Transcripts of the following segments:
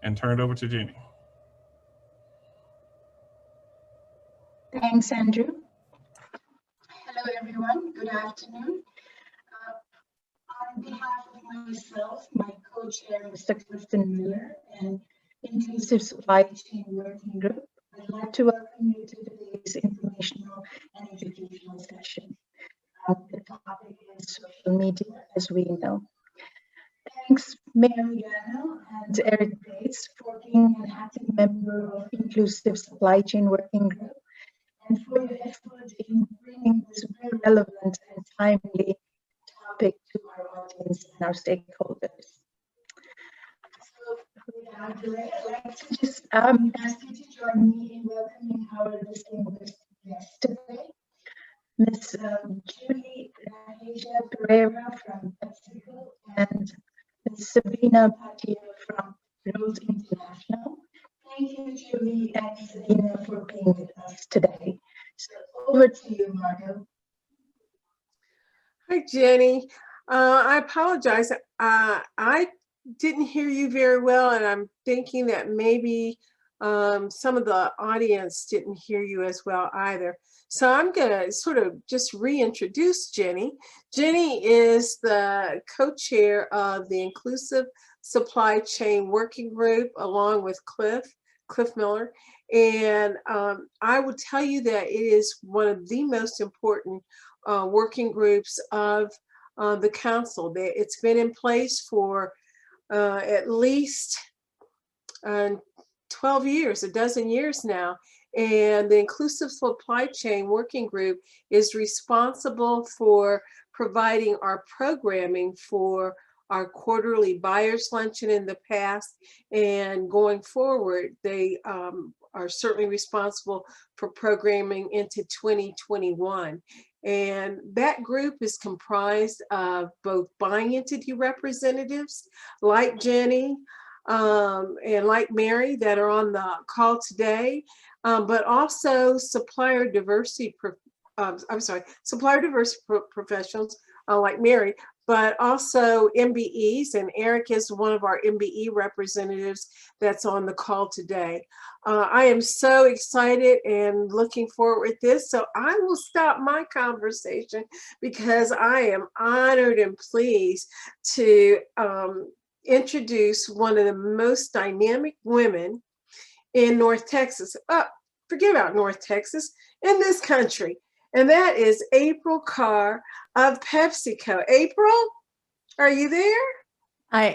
and turn it over to Jenny. Thanks, Andrew. Hello, everyone. Good afternoon. On behalf of myself, my co-chair, Mr. Clifton Miller, and Inclusive Supply Chain Working Group, I'd like to welcome you to today's informational and educational session. The topic is social media, as we know. Thanks, Mary Gano and Eric Bates, for being an active member of Inclusive Supply Chain Working Group and for your effort in bringing this very relevant and timely topic to our audience and our stakeholders. So without delay, I'd like to just ask you to join me in welcoming our distinguished guests today. Ms. Julie Asia Pereira from Pepsico and Ms. Sabina Patia from Rose International. Thank you, Julie and Sabina, for being with us today. So over to you, Margot. Hi, Jenny. I apologize. I didn't hear you very well, and I'm thinking that maybe some of the audience didn't hear you as well either. So I'm going to sort of just reintroduce Jenny. Jenny is the co-chair of the Inclusive Supply Chain Working Group, along with Cliff Miller. And I would tell you that it is one of the most important working groups of the council. It's been in place for at least 12 years, a dozen years now. And the Inclusive Supply Chain Working Group is responsible for providing our programming for our quarterly buyers luncheon in the past, and going forward, they are certainly responsible for programming into 2021. And that group is comprised of both buying entity representatives like Jenny and like Mary that are on the call today, but also supplier diversity professionals like Mary, but also MBEs, and Eric is one of our MBE representatives that's on the call today. I am so excited and looking forward to this, so I will stop my conversation because I am honored and pleased to introduce one of the most dynamic women in North Texas. Forget about North Texas, in this country. And that is April Carr of Pepsico. April, are you there? I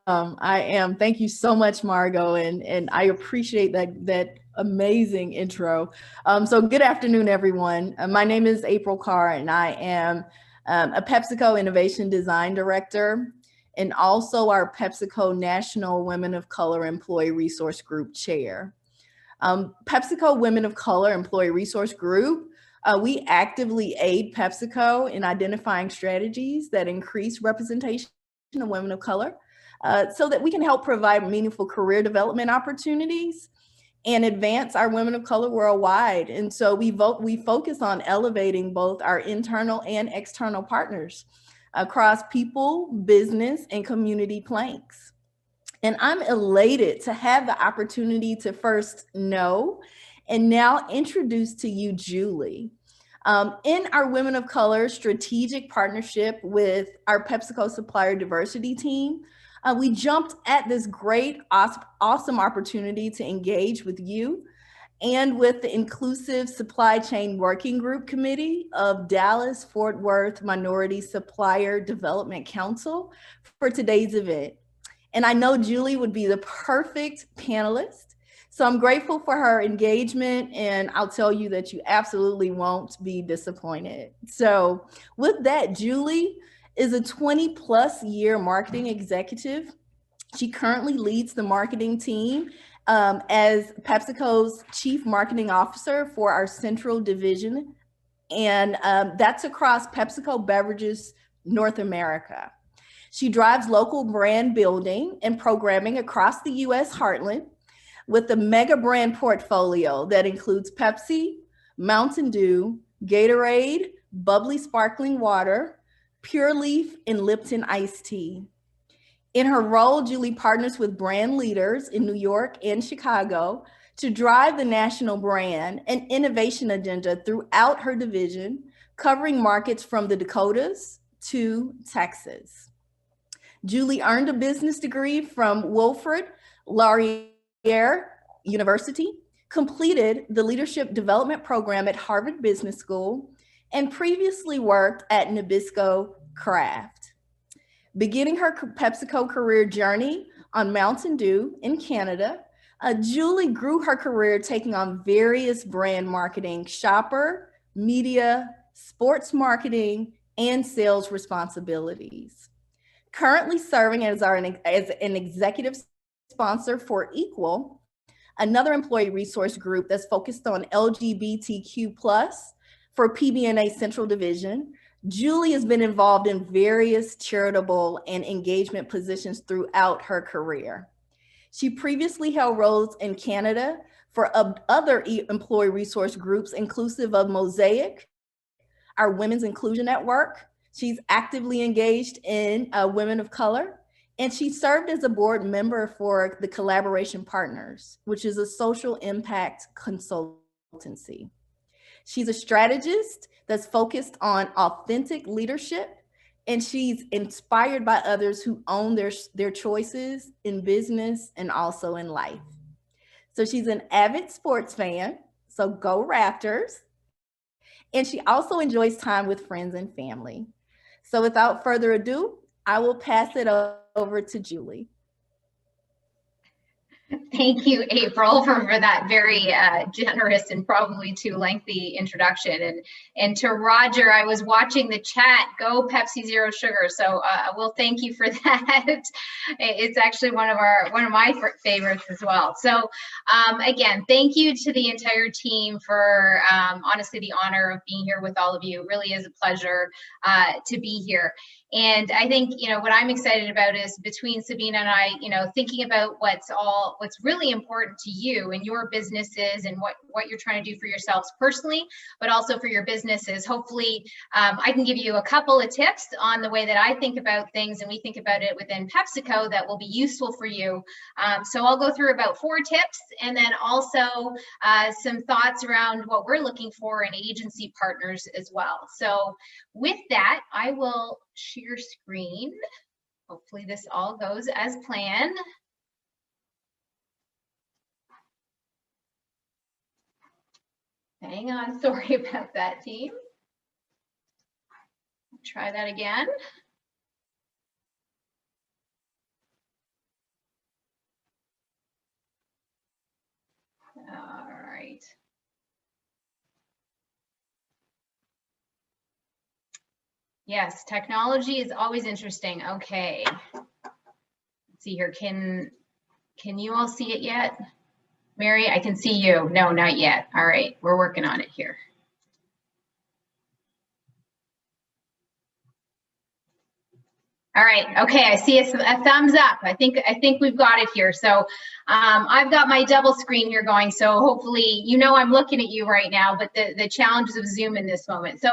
am. Thank you so much, Margot, and I appreciate that amazing intro. So good afternoon, everyone. My name is April Carr, and I am a Pepsico Innovation Design Director, and also our Pepsico National Women of Color Employee Resource Group Chair. Pepsico Women of Color Employee Resource Group, we actively aid PepsiCo in identifying strategies that increase representation of women of color so that we can help provide meaningful career development opportunities and advance our women of color worldwide. And so we focus on elevating both our internal and external partners across people, business, and community planks. And I'm elated to have the opportunity to first know and now introduce to you Julie. In our Women of Color strategic partnership with our PepsiCo supplier diversity team, we jumped at this great, awesome opportunity to engage with you and with the Inclusive Supply Chain Working Group Committee of Dallas-Fort Worth Minority Supplier Development Council for today's event. And I know Julie would be the perfect panelist. So I'm grateful for her engagement, and I'll tell you that you absolutely won't be disappointed. So with that, Julie is a 20+ year marketing executive. She currently leads the marketing team as PepsiCo's Chief Marketing Officer for our Central Division. And that's across PepsiCo Beverages North America. She drives local brand building and programming across the US heartland with a mega brand portfolio that includes Pepsi, Mountain Dew, Gatorade, Bubbly Sparkling Water, Pure Leaf, and Lipton iced tea. In her role, Julie partners with brand leaders in New York and Chicago to drive the national brand and innovation agenda throughout her division, covering markets from the Dakotas to Texas. Julie earned a business degree from Wilfrid Laurier University, completed the Leadership Development Program at Harvard Business School, and previously worked at Nabisco Craft. Beginning her PepsiCo career journey on Mountain Dew in Canada, Julie grew her career taking on various brand marketing, shopper, media, sports marketing, and sales responsibilities. Currently serving as an executive sponsor for Equal, another employee resource group that's focused on LGBTQ+ for PBNA Central Division, Julie has been involved in various charitable and engagement positions throughout her career. She previously held roles in Canada for other employee resource groups, inclusive of Mosaic, our Women's Inclusion Network. She's actively engaged in Women of Color, and she served as a board member for the Collaboration Partners, which is a social impact consultancy. She's a strategist that's focused on authentic leadership, and she's inspired by others who own their choices in business and also in life. So she's an avid sports fan, so go Raptors. And she also enjoys time with friends and family. So without further ado, I will pass it over to Julie. Thank you, April, for that very generous and probably too lengthy introduction. And to Roger, I was watching the chat, go Pepsi Zero Sugar. So we'll thank you for that. It's actually one of my favorites as well. So again, thank you to the entire team for honestly the honor of being here with all of you. It really is a pleasure to be here. And I think, what I'm excited about is between Sabina and I, thinking about what's really important to you and your businesses and what you're trying to do for yourselves personally, but also for your businesses. Hopefully, I can give you a couple of tips on the way that I think about things and we think about it within PepsiCo that will be useful for you. So I'll go through about 4 tips and then also some thoughts around what we're looking for in agency partners as well. So with that, I will share screen. Hopefully this all goes as planned. Hang on, sorry about that, team. Try that again. All right. Yes, technology is always interesting. Okay. Let's see here. Can you all see it yet? Mary, I can see you. No, not yet. All right, we're working on it here. All right, okay, I see a thumbs up. I think we've got it here. So I've got my double screen here going, so hopefully, I'm looking at you right now, but the challenges of Zoom in this moment. So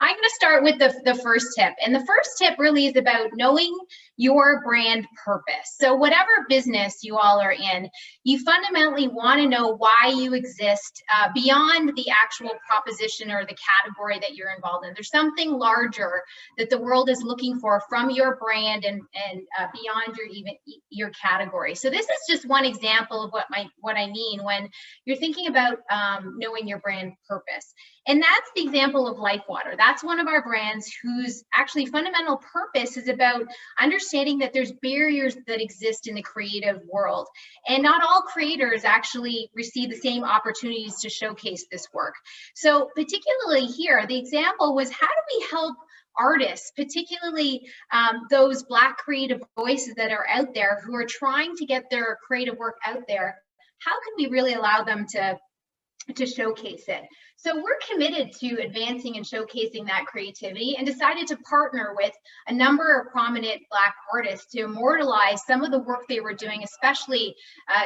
I'm gonna start with the first tip. And the first tip really is about knowing your brand purpose. So whatever business you all are in, you fundamentally wanna know why you exist beyond the actual proposition or the category that you're involved in. There's something larger that the world is looking for from your brand and beyond your category. So this is just one example of what I mean when you're thinking about knowing your brand purpose. And that's the example of Life Water. That's one of our brands whose actually fundamental purpose is about understanding that there's barriers that exist in the creative world. And not all creators actually receive the same opportunities to showcase this work. So particularly here, the example was, how do we help artists, particularly those Black creative voices that are out there who are trying to get their creative work out there? How can we really allow them to showcase it? So we're committed to advancing and showcasing that creativity and decided to partner with a number of prominent Black artists to immortalize some of the work they were doing, especially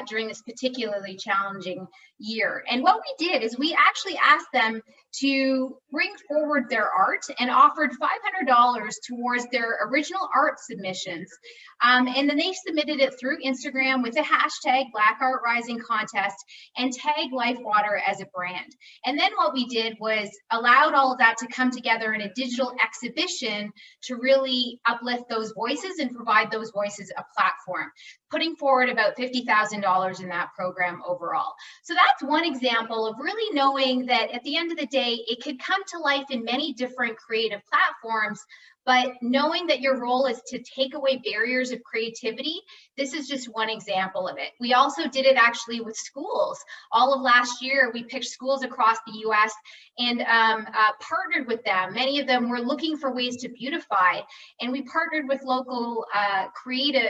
during this particularly challenging year. And what we did is we actually asked them to bring forward their art and offered $500 towards their original art submissions. And then they submitted it through Instagram with the hashtag Black Art Rising Contest and tag LifeWater as a brand. And then what we did was allowed all of that to come together in a digital exhibition to really uplift those voices and provide those voices a platform, putting forward about $50,000 in that program overall. So that's one example of really knowing that at the end of the day, it could come to life in many different creative platforms, but knowing that your role is to take away barriers of creativity, this is just one example of it. We also did it actually with schools. All of last year, we picked schools across the US and partnered with them. Many of them were looking for ways to beautify, and we partnered with local creative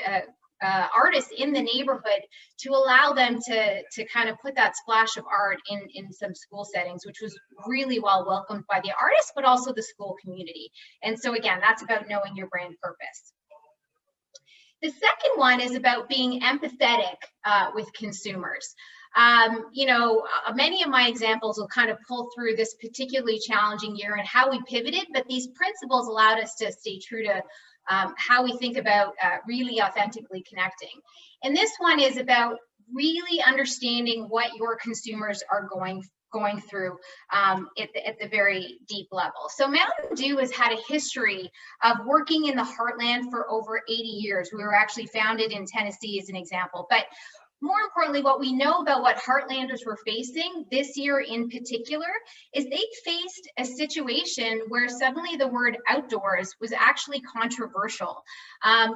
artists in the neighborhood to allow them to kind of put that splash of art in some school settings, which was really well welcomed by the artists, but also the school community. And so again, that's about knowing your brand purpose. The second one is about being empathetic with consumers. You know, many of my examples will kind of pull through this particularly challenging year and how we pivoted, but these principles allowed us to stay true to how we think about really authentically connecting. And this one is about really understanding what your consumers are going through at the very deep level. So Mountain Dew has had a history of working in the heartland for over 80 years. We were actually founded in Tennessee as an example, but more importantly, what we know about what Heartlanders were facing this year in particular is they faced a situation where suddenly the word outdoors was actually controversial.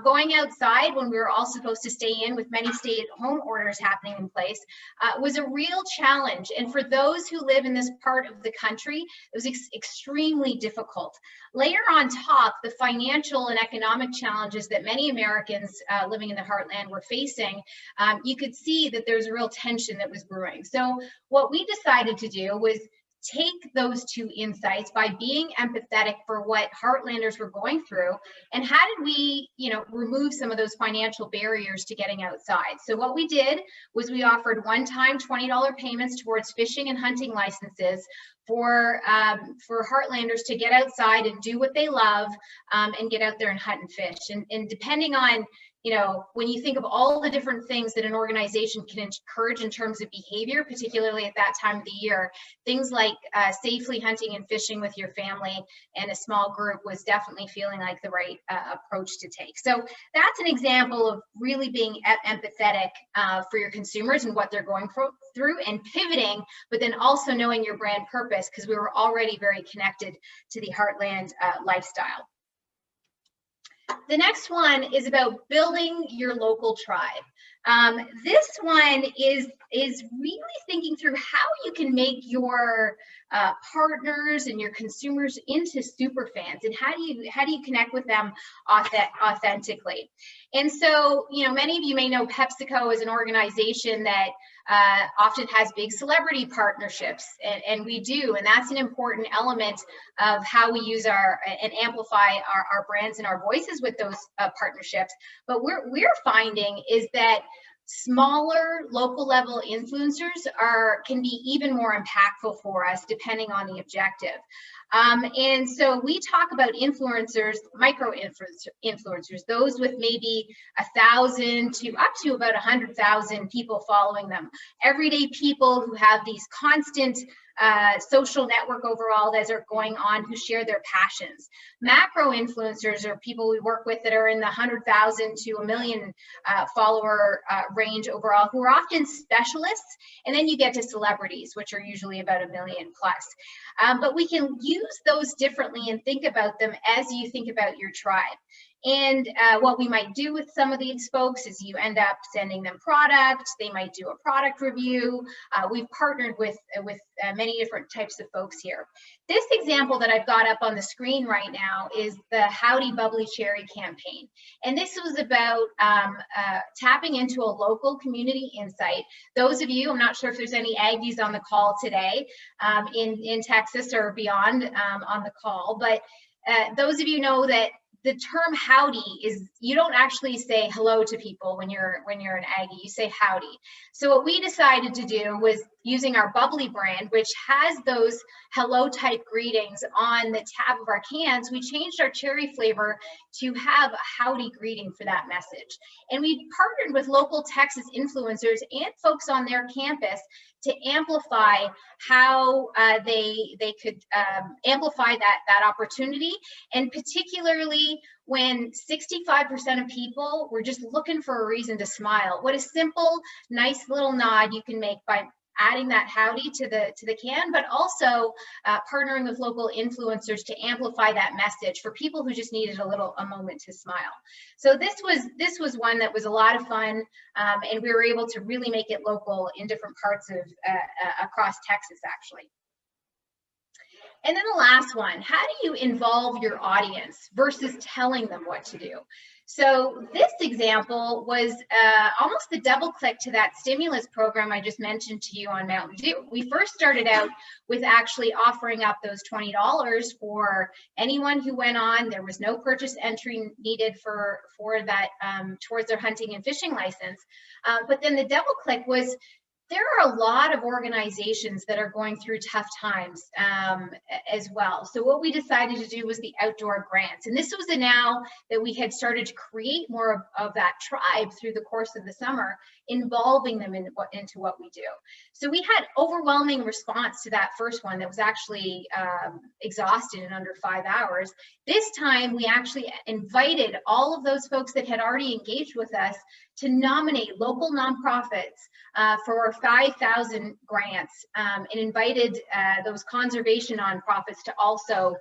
Going outside when we were all supposed to stay in with many stay-at-home orders happening in place was a real challenge. And for those who live in this part of the country, it was extremely difficult. Layer on top the financial and economic challenges that many Americans living in the heartland were facing, you could see that there's a real tension that was brewing. So what we decided to do was take those two insights by being empathetic for what Heartlanders were going through, and how did we, remove some of those financial barriers to getting outside. So what we did was we offered one-time $20 payments towards fishing and hunting licenses for Heartlanders to get outside and do what they love and get out there and hunt and fish. And depending on, when you think of all the different things that an organization can encourage in terms of behavior, particularly at that time of the year, things like safely hunting and fishing with your family and a small group was definitely feeling like the right approach to take. So that's an example of really being empathetic for your consumers and what they're going through and pivoting, but then also knowing your brand purpose, because we were already very connected to the Heartland lifestyle. The next one is about building your local tribe. This one is really thinking through how you can make your partners and your consumers into super fans, and how do you connect with them authentically. And so, many of you may know Pepsico is an organization that often has big celebrity partnerships, and we do, and that's an important element of how we use and amplify our brands and our voices with those partnerships. But we're finding is that smaller local level influencers can be even more impactful for us depending on the objective. And so we talk about influencers, micro influencers, those with maybe 1,000 to up to about 100,000 people following them. Everyday people who have these constant social network overall that are going on, who share their passions. Macro influencers are people we work with that are in the 100,000 to 1 million follower range overall, who are often specialists. And then you get to celebrities, which are usually about 1 million plus. But we can use those differently and think about them as you think about your tribe. And what we might do with some of these folks is you end up sending them product. They might do a product review. We've partnered with many different types of folks here. This example that I've got up on the screen right now is the Howdy Bubbly Cherry campaign. And this was about tapping into a local community insight. Those of you, I'm not sure if there's any Aggies on the call today in Texas or beyond on the call, but those of you know that the term howdy is, you don't actually say hello to people when you're an Aggie, you say howdy. So what we decided to do was, using our Bubbly brand, which has those hello type greetings on the tab of our cans, we changed our cherry flavor to have a howdy greeting for that message. And we partnered with local Texas influencers and folks on their campus to amplify how they could amplify that opportunity, and particularly when 65% of people were just looking for a reason to smile. What a simple, nice little nod you can make by adding that howdy to the can, but also partnering with local influencers to amplify that message for people who just needed a moment to smile. So this was one that was a lot of fun, and we were able to really make it local in different parts of across Texas, actually. And then the last one, how do you involve your audience versus telling them what to do? So this example was almost the double click to that stimulus program I just mentioned to you on Mountain Dew. We first started out with actually offering up those $20 for anyone who went on. There was no purchase entry needed for that towards their hunting and fishing license. But then the double click was, there are a lot of organizations that are going through tough times as well. So what we decided to do was the outdoor grants. And this was now that we had started to create more of that tribe through the course of the summer, involving them into what we do. So we had overwhelming response to that first one that was actually exhausted in under 5 hours. This time we actually invited all of those folks that had already engaged with us to nominate local nonprofits for 5,000 grants, and invited those conservation nonprofits to also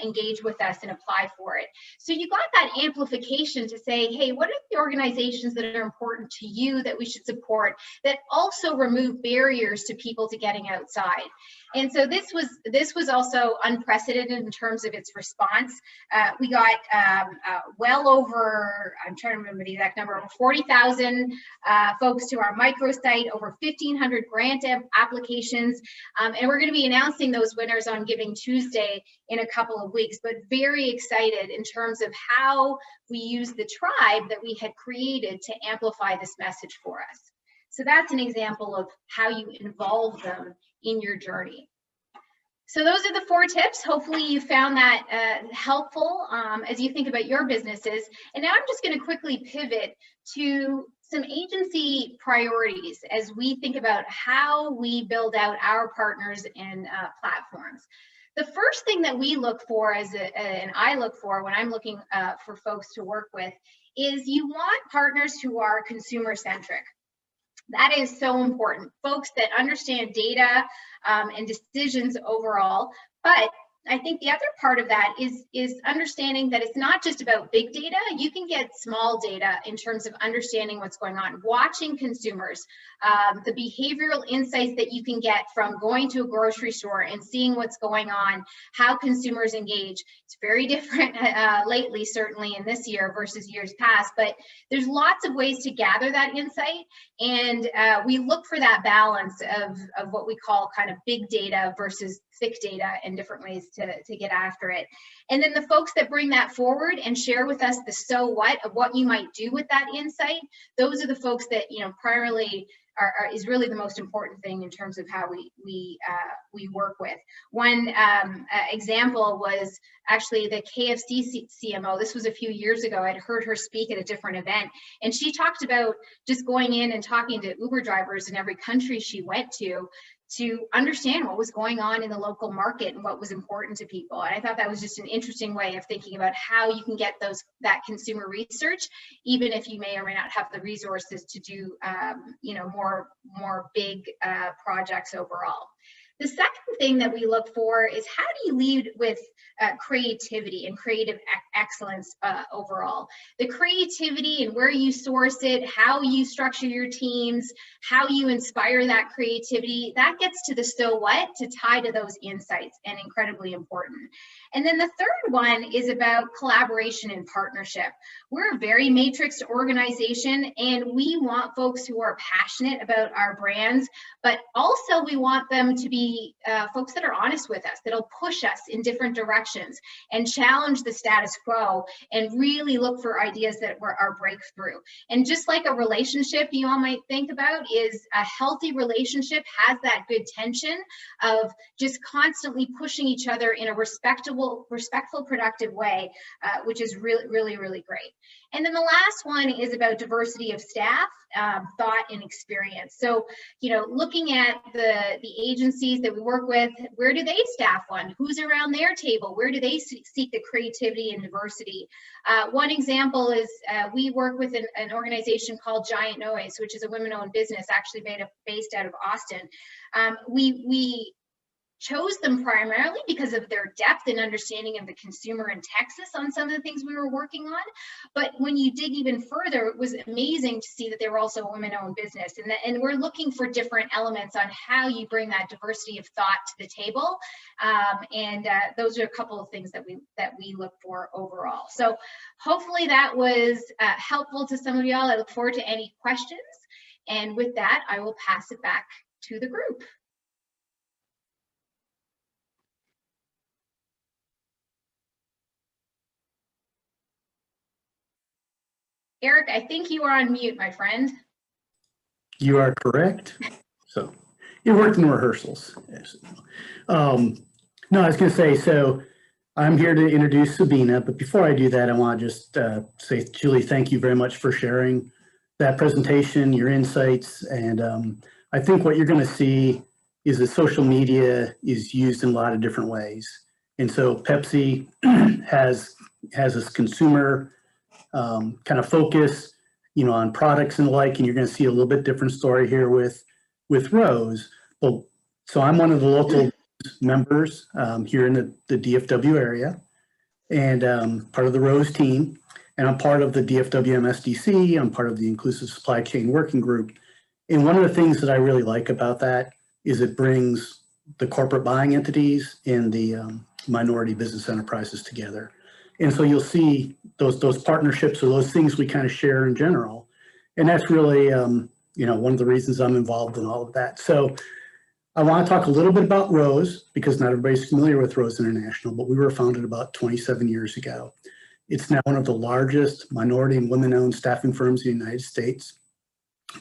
engage with us and apply for it. So you got that amplification to say, hey, what are the organizations that are important to you that we should support, that also remove barriers to people to getting outside? And so this was also unprecedented in terms of its response. We got well over, I'm trying to remember the exact number, over 40,000 folks to our microsite, over 1,500 grant applications, and we're going to be announcing those winners on Giving Tuesday in a couple of weeks, but very excited in terms of how we use the tribe that we had created to amplify this message for us. So that's an example of how you involve them in your journey. So those are the 4 tips. Hopefully you found that helpful as you think about your businesses. And now I'm just going to quickly pivot to some agency priorities as we think about how we build out our partners and platforms. The first thing that we look for and I look for when I'm looking for folks to work with is you want partners who are consumer centric. That is so important. Folks that understand data and decisions overall. But I think the other part of that is understanding that it's not just about big data. You can get small data in terms of understanding what's going on, watching consumers, the behavioral insights that you can get from going to a grocery store and seeing what's going on, how consumers engage. It's very different lately, certainly in this year versus years past, but there's lots of ways to gather that insight. And we look for that balance of what we call kind of big data versus thick data and different ways to get after it. And then the folks that bring that forward and share with us the so what of what you might do with that insight, those are the folks that, you know, primarily is really the most important thing in terms of how we work with. One example was actually the KFC CMO. This was a few years ago. I'd heard her speak at a different event, and she talked about just going in and talking to Uber drivers in every country she went to understand what was going on in the local market and what was important to people. And I thought that was just an interesting way of thinking about how you can get that consumer research, even if you may or may not have the resources to do, you know, more big projects overall. The second thing that we look for is how do you lead with creativity and creative excellence overall. The creativity and where you source it, how you structure your teams, how you inspire that creativity, that gets to the so what to tie to those insights, and incredibly important. And then the third one is about collaboration and partnership. We're a very matrixed organization, and we want folks who are passionate about our brands, but also we want them to be folks that are honest with us, that'll push us in different directions and challenge the status quo and really look for ideas that are breakthrough. And just like a relationship you all might think about, is a healthy relationship has that good tension of just constantly pushing each other in a respectful, productive way, which is really great. And then the last one is about diversity of staff, thought and experience. So, looking at the agencies that we work with, where do they staff one? Who's around their table? Where do they seek the creativity and diversity? One example is we work with an organization called Giant Noise, which is a women-owned business actually based out of Austin. We chose them primarily because of their depth and understanding of the consumer in Texas on some of the things we were working on. But when you dig even further, it was amazing to see that they were also a women-owned business. And we're looking for different elements on how you bring that diversity of thought to the table. Those are a couple of things that we look for overall. So hopefully that was helpful to some of y'all. I look forward to any questions. And with that, I will pass it back to the group. Eric, I think you are on mute, my friend. You are correct. So it worked in rehearsals. No, I was going to say, so I'm here to introduce Sabina, but before I do that, I want to just say, Julie, thank you very much for sharing that presentation, your insights. And I think what you're going to see is that social media is used in a lot of different ways. And so Pepsi has this consumer kind of focus, on products and the like, and you're going to see a little bit different story here with Rose. Well, so I'm one of the local members here in the DFW area, and part of the Rose team, and I'm part of the DFWMSDC. I'm part of the Inclusive Supply Chain Working Group. And one of the things that I really like about that is it brings the corporate buying entities and the minority business enterprises together. And so you'll see those partnerships or those things we kind of share in general. And that's really, one of the reasons I'm involved in all of that. So I want to talk a little bit about Rose, because not everybody's familiar with Rose International, but we were founded about 27 years ago. It's now one of the largest minority and women-owned staffing firms in the United States.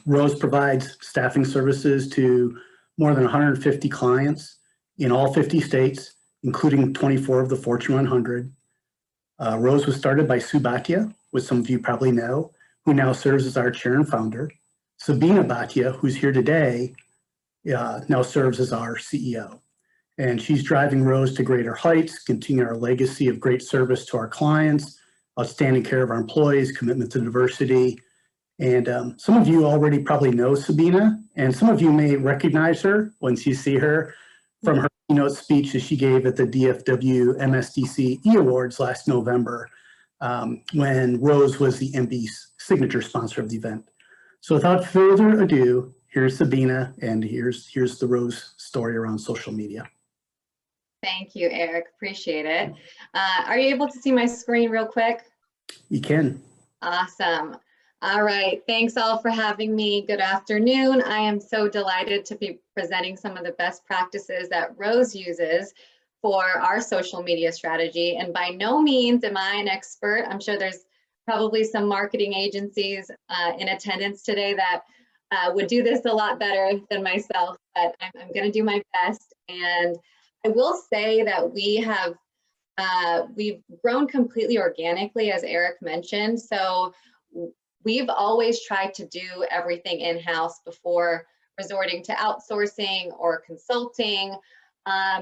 Rose provides staffing services to more than 150 clients in all 50 states, including 24 of the Fortune 100. Rose was started by Sue Bhatia, which some of you probably know, who now serves as our chair and founder. Sabina Bhatia, who's here today, now serves as our CEO. And she's driving Rose to greater heights, continuing our legacy of great service to our clients, outstanding care of our employees, commitment to diversity. And some of you already probably know Sabina, and some of you may recognize her once you see her from her keynote speech that she gave at the DFWMSDC E-Awards last November, when Rose was the Mbe signature sponsor of the event. So without further ado, here's Sabina, and here's the Rose story around social media. Thank you, Eric. Appreciate it. Are you able to see my screen real quick? You can. Awesome. All right. Thanks all for having me. Good afternoon. I am so delighted to be presenting some of the best practices that Rose uses for our social media strategy. And by no means am I an expert. I'm sure there's probably some marketing agencies in attendance today that would do this a lot better than myself, but I'm going to do my best. And I will say that we've grown completely organically, as Eric mentioned. So we've always tried to do everything in-house before resorting to outsourcing or consulting.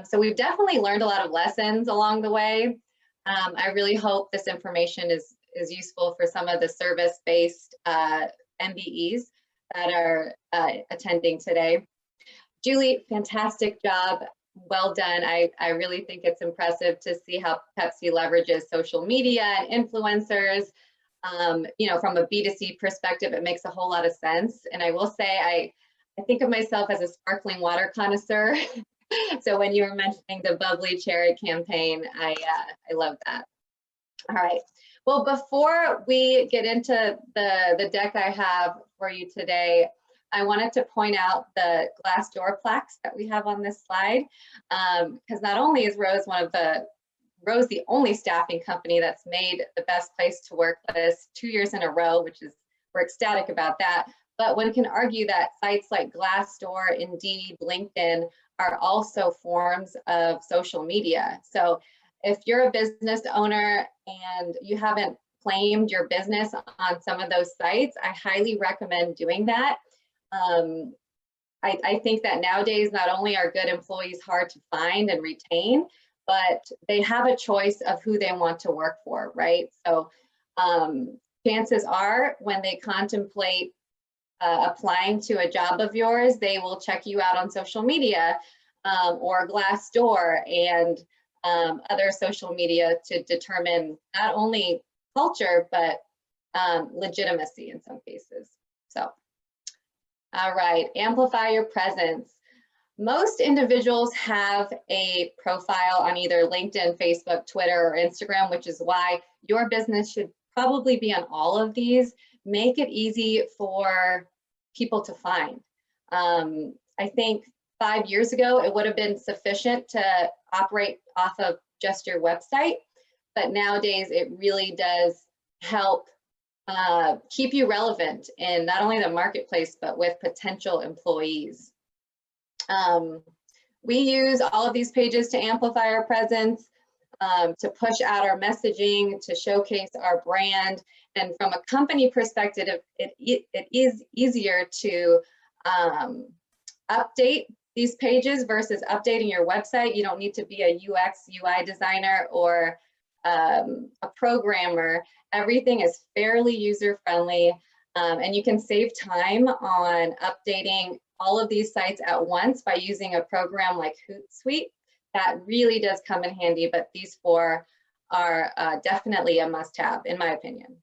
So we've definitely learned a lot of lessons along the way. I really hope this information is useful for some of the service-based MBEs that are attending today. Julie, fantastic job. Well done. I really think it's impressive to see how Pepsi leverages social media and influencers. You know, from a B2C perspective, it makes a whole lot of sense. And I will say, I think of myself as a sparkling water connoisseur. So when you were mentioning the bubbly cherry campaign, I love that. All right. Well, before we get into the deck I have for you today, I wanted to point out the glass door plaques that we have on this slide, because not only is Rose the only staffing company that's made the best place to work list 2 years in a row, which is, we're ecstatic about that. But one can argue that sites like Glassdoor, Indeed, LinkedIn are also forms of social media. So if you're a business owner and you haven't claimed your business on some of those sites, I highly recommend doing that. I think that nowadays, not only are good employees hard to find and retain, but they have a choice of who they want to work for, right? So chances are when they contemplate applying to a job of yours, they will check you out on social media or Glassdoor and other social media to determine not only culture, but legitimacy in some cases. So, all right, amplify your presence. Most individuals have a profile on either LinkedIn, Facebook, Twitter, or Instagram, which is why your business should probably be on all of these. Make it easy for people to find. I think 5 years ago, it would have been sufficient to operate off of just your website, but nowadays it really does help keep you relevant in not only the marketplace, but with potential employees. We use all of these pages to amplify our presence, to push out our messaging, to showcase our brand. And from a company perspective, it is easier to update these pages versus updating your website. You don't need to be a UX, UI designer or a programmer. Everything is fairly user-friendly, and you can save time on updating all of these sites at once by using a program like Hootsuite. That really does come in handy, but these four are definitely a must-have, in my opinion.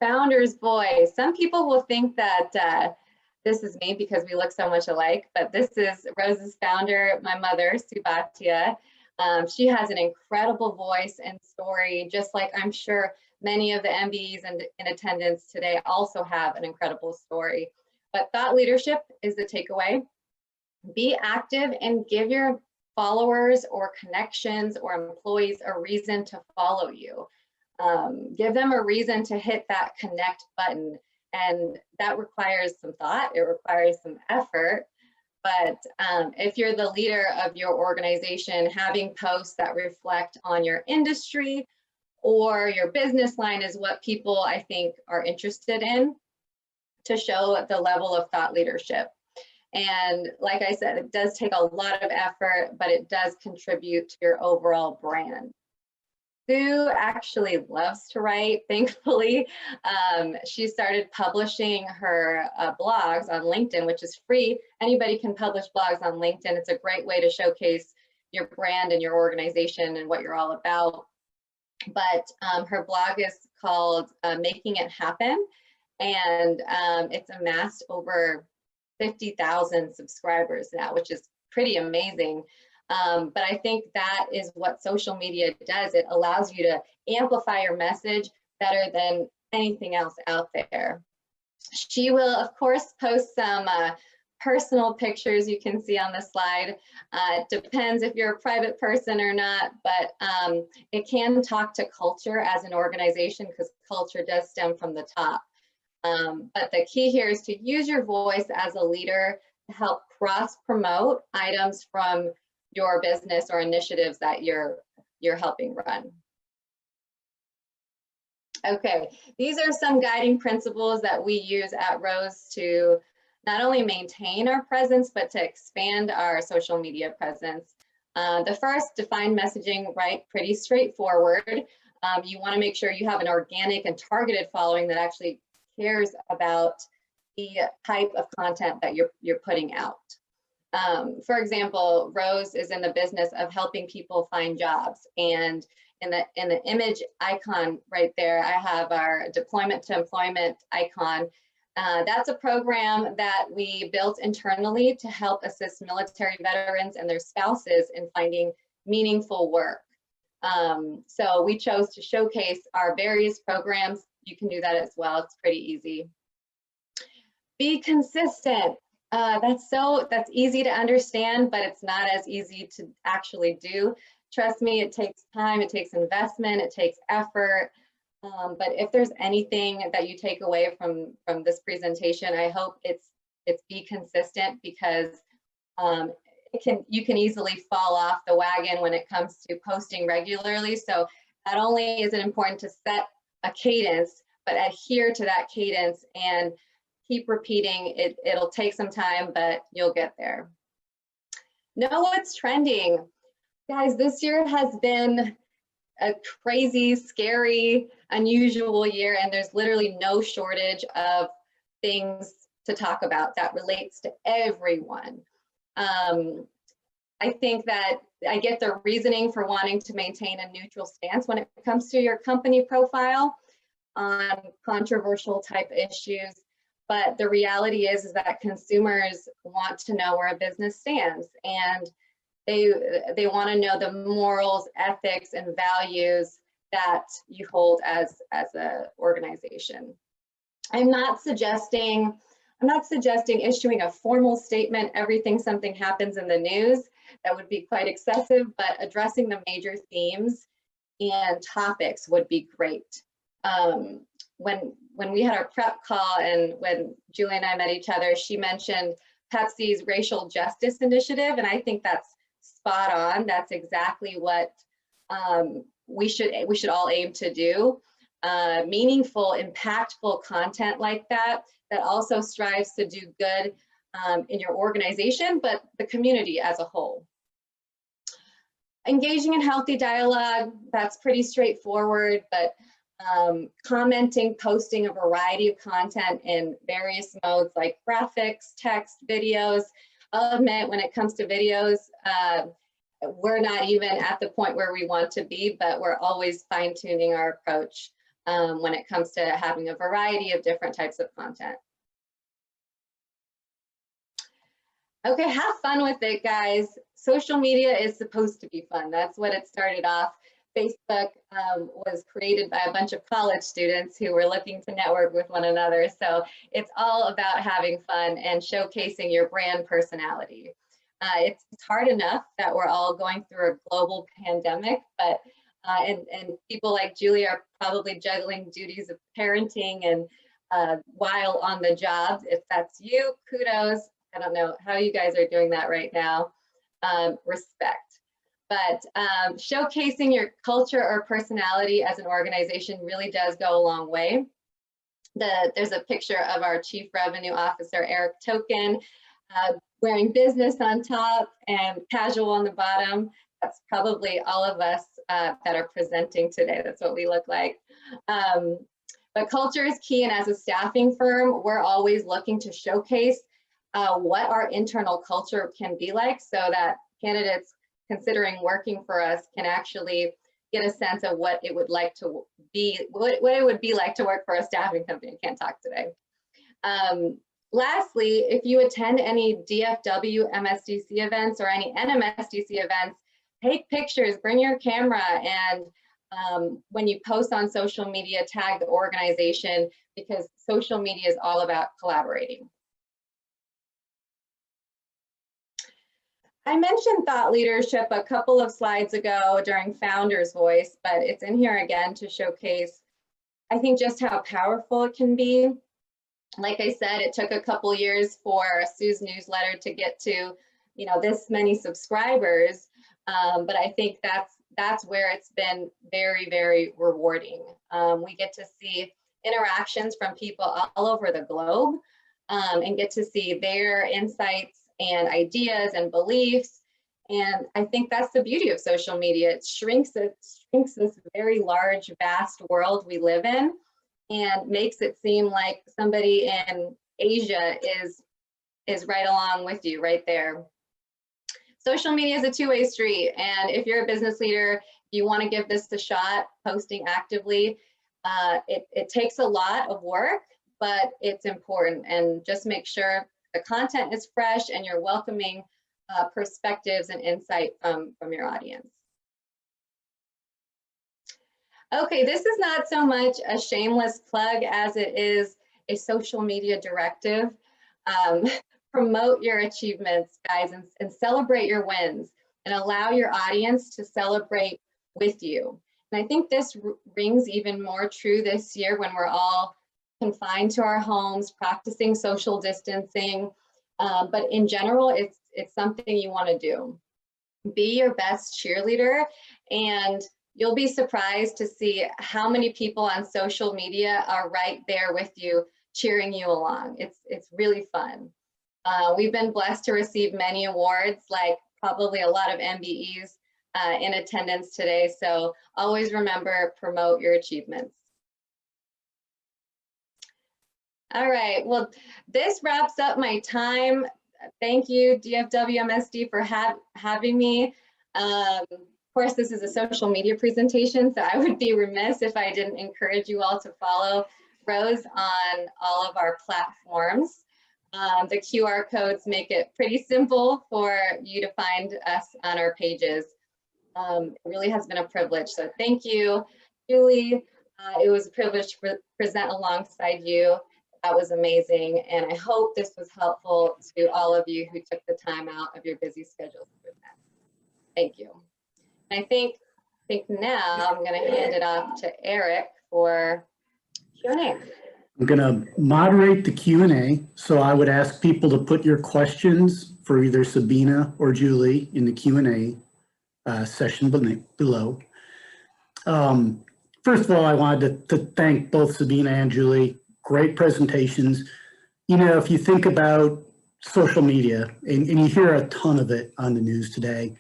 Founder's voice. Some people will think that this is me because we look so much alike, but this is Rose's founder, my mother, Subatia. She has an incredible voice and story, just like I'm sure many of the MBEs in attendance today also have an incredible story. But thought leadership is the takeaway. Be active and give your followers or connections or employees a reason to follow you. Give them a reason to hit that connect button. And that requires some thought, it requires some effort. But if you're the leader of your organization, having posts that reflect on your industry or your business line is what people, I think, are interested in to show the level of thought leadership. And like I said, it does take a lot of effort, but it does contribute to your overall brand. Sue actually loves to write, thankfully. She started publishing her blogs on LinkedIn, which is free. Anybody can publish blogs on LinkedIn. It's a great way to showcase your brand and your organization and what you're all about. But her blog is called Making It Happen, and it's amassed over 50,000 subscribers now, which is pretty amazing. But I think that is what social media does. It allows you to amplify your message better than anything else out there. She will, of course, post some personal pictures you can see on the slide. It depends if you're a private person or not, but it can talk to culture as an organization because culture does stem from the top. But the key here is to use your voice as a leader to help cross-promote items from your business or initiatives that you're helping run. Okay, these are some guiding principles that we use at Rose to not only maintain our presence, but to expand our social media presence. The first, define messaging, right? Pretty straightforward. You want to make sure you have an organic and targeted following that actually cares about the type of content that you're putting out. For example, Rose is in the business of helping people find jobs, and in the image icon right there, I have our deployment to employment icon. That's a program that we built internally to help assist military veterans and their spouses in finding meaningful work. So we chose to showcase our various programs. You can do that as well. It's pretty easy. Be consistent. That's easy to understand, but it's not as easy to actually do. Trust me, it takes time, it takes investment, it takes effort. But if there's anything that you take away from this presentation, I hope it's be consistent, because you can easily fall off the wagon when it comes to posting regularly. So not only is it important to set a cadence, but adhere to that cadence and keep repeating. It'll take some time, but you'll get there. Know what's trending. Guys, this year has been a crazy, scary, unusual year, and there's literally no shortage of things to talk about that relates to everyone. I think that I get the reasoning for wanting to maintain a neutral stance when it comes to your company profile on controversial type issues. But the reality is that consumers want to know where a business stands, and they want to know the morals, ethics, and values that you hold as an organization. I'm not suggesting issuing a formal statement something happens in the news. That would be quite excessive, but addressing the major themes and topics would be great. When we had our prep call and when Julie and I met each other, she mentioned Pepsi's racial justice initiative, and I think that's spot on. That's exactly what we should all aim to do. Meaningful, impactful content like that also strives to do good in your organization, but the community as a whole. Engaging in healthy dialogue, that's pretty straightforward, but commenting, posting a variety of content in various modes like graphics, text, videos. I'll admit, when it comes to videos, we're not even at the point where we want to be, but we're always fine-tuning our approach when it comes to having a variety of different types of content. Okay, have fun with it, guys. Social media is supposed to be fun. That's what it started off. Facebook was created by a bunch of college students who were looking to network with one another. So it's all about having fun and showcasing your brand personality. It's hard enough that we're all going through a global pandemic, but and people like Julie are probably juggling duties of parenting and while on the job. If that's you, kudos. I don't know how you guys are doing that right now. Respect. But showcasing your culture or personality as an organization really does go a long way. There's a picture of our Chief Revenue Officer, Eric Token, wearing business on top and casual on the bottom. That's probably all of us that are presenting today. That's what we look like. But culture is key, and as a staffing firm, we're always looking to showcase what our internal culture can be like, so that candidates considering working for us can actually get a sense of what it would like to be, what it would be like to work for a staffing company. I can't talk today. Lastly, if you attend any DFWMSDC events or any NMSDC events, take pictures, bring your camera, and when you post on social media, tag the organization, because social media is all about collaborating. I mentioned thought leadership a couple of slides ago during Founder's Voice, but it's in here again to showcase, I think, just how powerful it can be. Like I said, it took a couple years for Sue's newsletter to get to, this many subscribers, but I think that's where it's been very, very rewarding. We get to see interactions from people all over the globe and get to see their insights and ideas and beliefs. And I think that's the beauty of social media. It shrinks this very large, vast world we live in and makes it seem like somebody in Asia is right along with you right there. Social media is a two-way street, and if you're a business leader, you want to give this a shot, posting actively. It takes a lot of work, but it's important, and just make sure the content is fresh and you're welcoming perspectives and insight from your audience. Okay, this is not so much a shameless plug as it is a social media directive. Promote your achievements, guys, and celebrate your wins, and allow your audience to celebrate with you. And I think this rings even more true this year when we're all confined to our homes, practicing social distancing. But in general, it's something you want to do. Be your best cheerleader, and you'll be surprised to see how many people on social media are right there with you, cheering you along. It's really fun. We've been blessed to receive many awards, like probably a lot of MBEs in attendance today. So always remember, promote your achievements. All right, well, this wraps up my time. Thank you, DFWMSD, for having me. Of course, this is a social media presentation, so I would be remiss if I didn't encourage you all to follow Rose on all of our platforms. The QR codes make it pretty simple for you to find us on our pages. It really has been a privilege, so thank you, Julie. It was a privilege to present alongside you. That was amazing, and I hope this was helpful to all of you who took the time out of your busy schedules to present. Thank you. And I think now I'm going to hand it off to Eric for Q&A. I'm going to moderate the Q&A, so I would ask people to put your questions for either Sabina or Julie in the Q&A session below. First of all, I wanted to thank both Sabina and Julie. Great presentations. You know, if you think about social media, and you hear a ton of it on the news today,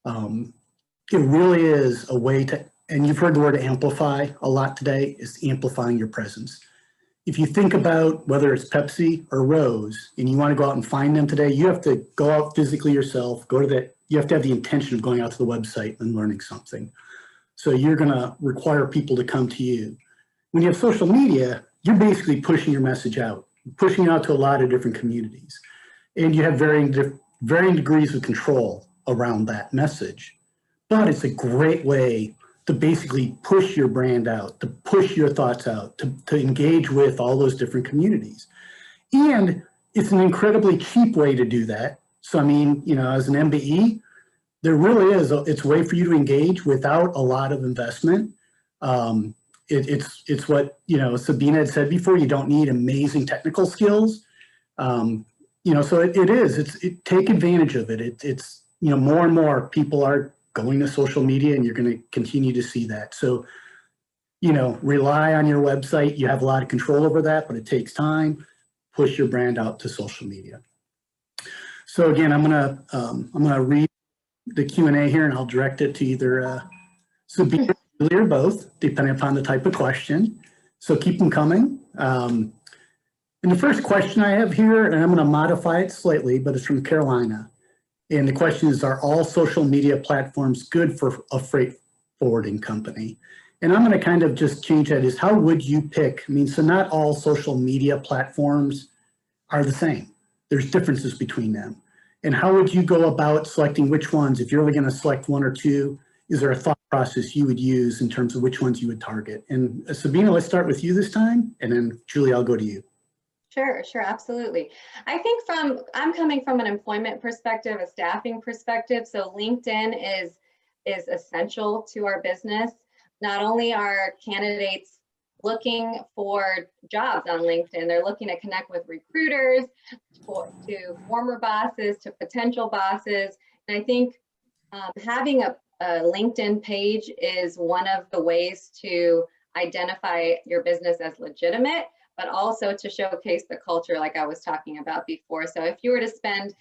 it really is a way to, and you've heard the word amplify a lot today, is amplifying your presence. If you think about whether it's Pepsi or Rose, and you want to go out and find them today, you have to go out physically yourself, you have to have the intention of going out to the website and learning something. So you're going to require people to come to you. When you have social media, you're basically pushing your message out, pushing it out to a lot of different communities. And you have varying degrees of control around that message. But it's a great way to basically push your brand out, to push your thoughts out, to engage with all those different communities. And it's an incredibly cheap way to do that. So, I mean, you know, as an MBE, there really is, it's a way for you to engage without a lot of investment. It's what, you know, Sabina had said before, you don't need amazing technical skills. You know, so take advantage of it. It's, you know, more and more people are going to social media, and you're going to continue to see that. So, you know, rely on your website. You have a lot of control over that, but it takes time. Push your brand out to social media. So again, I'm gonna read the Q&A here, and I'll direct it to either Sabina or both, depending upon the type of question. So keep them coming. And the first question I have here, and I'm going to modify it slightly, but it's from Carolina. And the question is, are all social media platforms good for a freight forwarding company? And I'm going to kind of just change that is, how would you pick? I mean, so not all social media platforms are the same. There's differences between them. And how would you go about selecting which ones? If you're only going to select one or two, is there a thought process you would use in terms of which ones you would target? And Sabina, let's start with you this time. And then Julie, I'll go to you. Sure, absolutely. I think I'm coming from an employment perspective, a staffing perspective. So LinkedIn is essential to our business. Not only are candidates looking for jobs on LinkedIn, they're looking to connect with recruiters, to former bosses, to potential bosses. And I think having a LinkedIn page is one of the ways to identify your business as legitimate, but also to showcase the culture like I was talking about before. So if you were to spend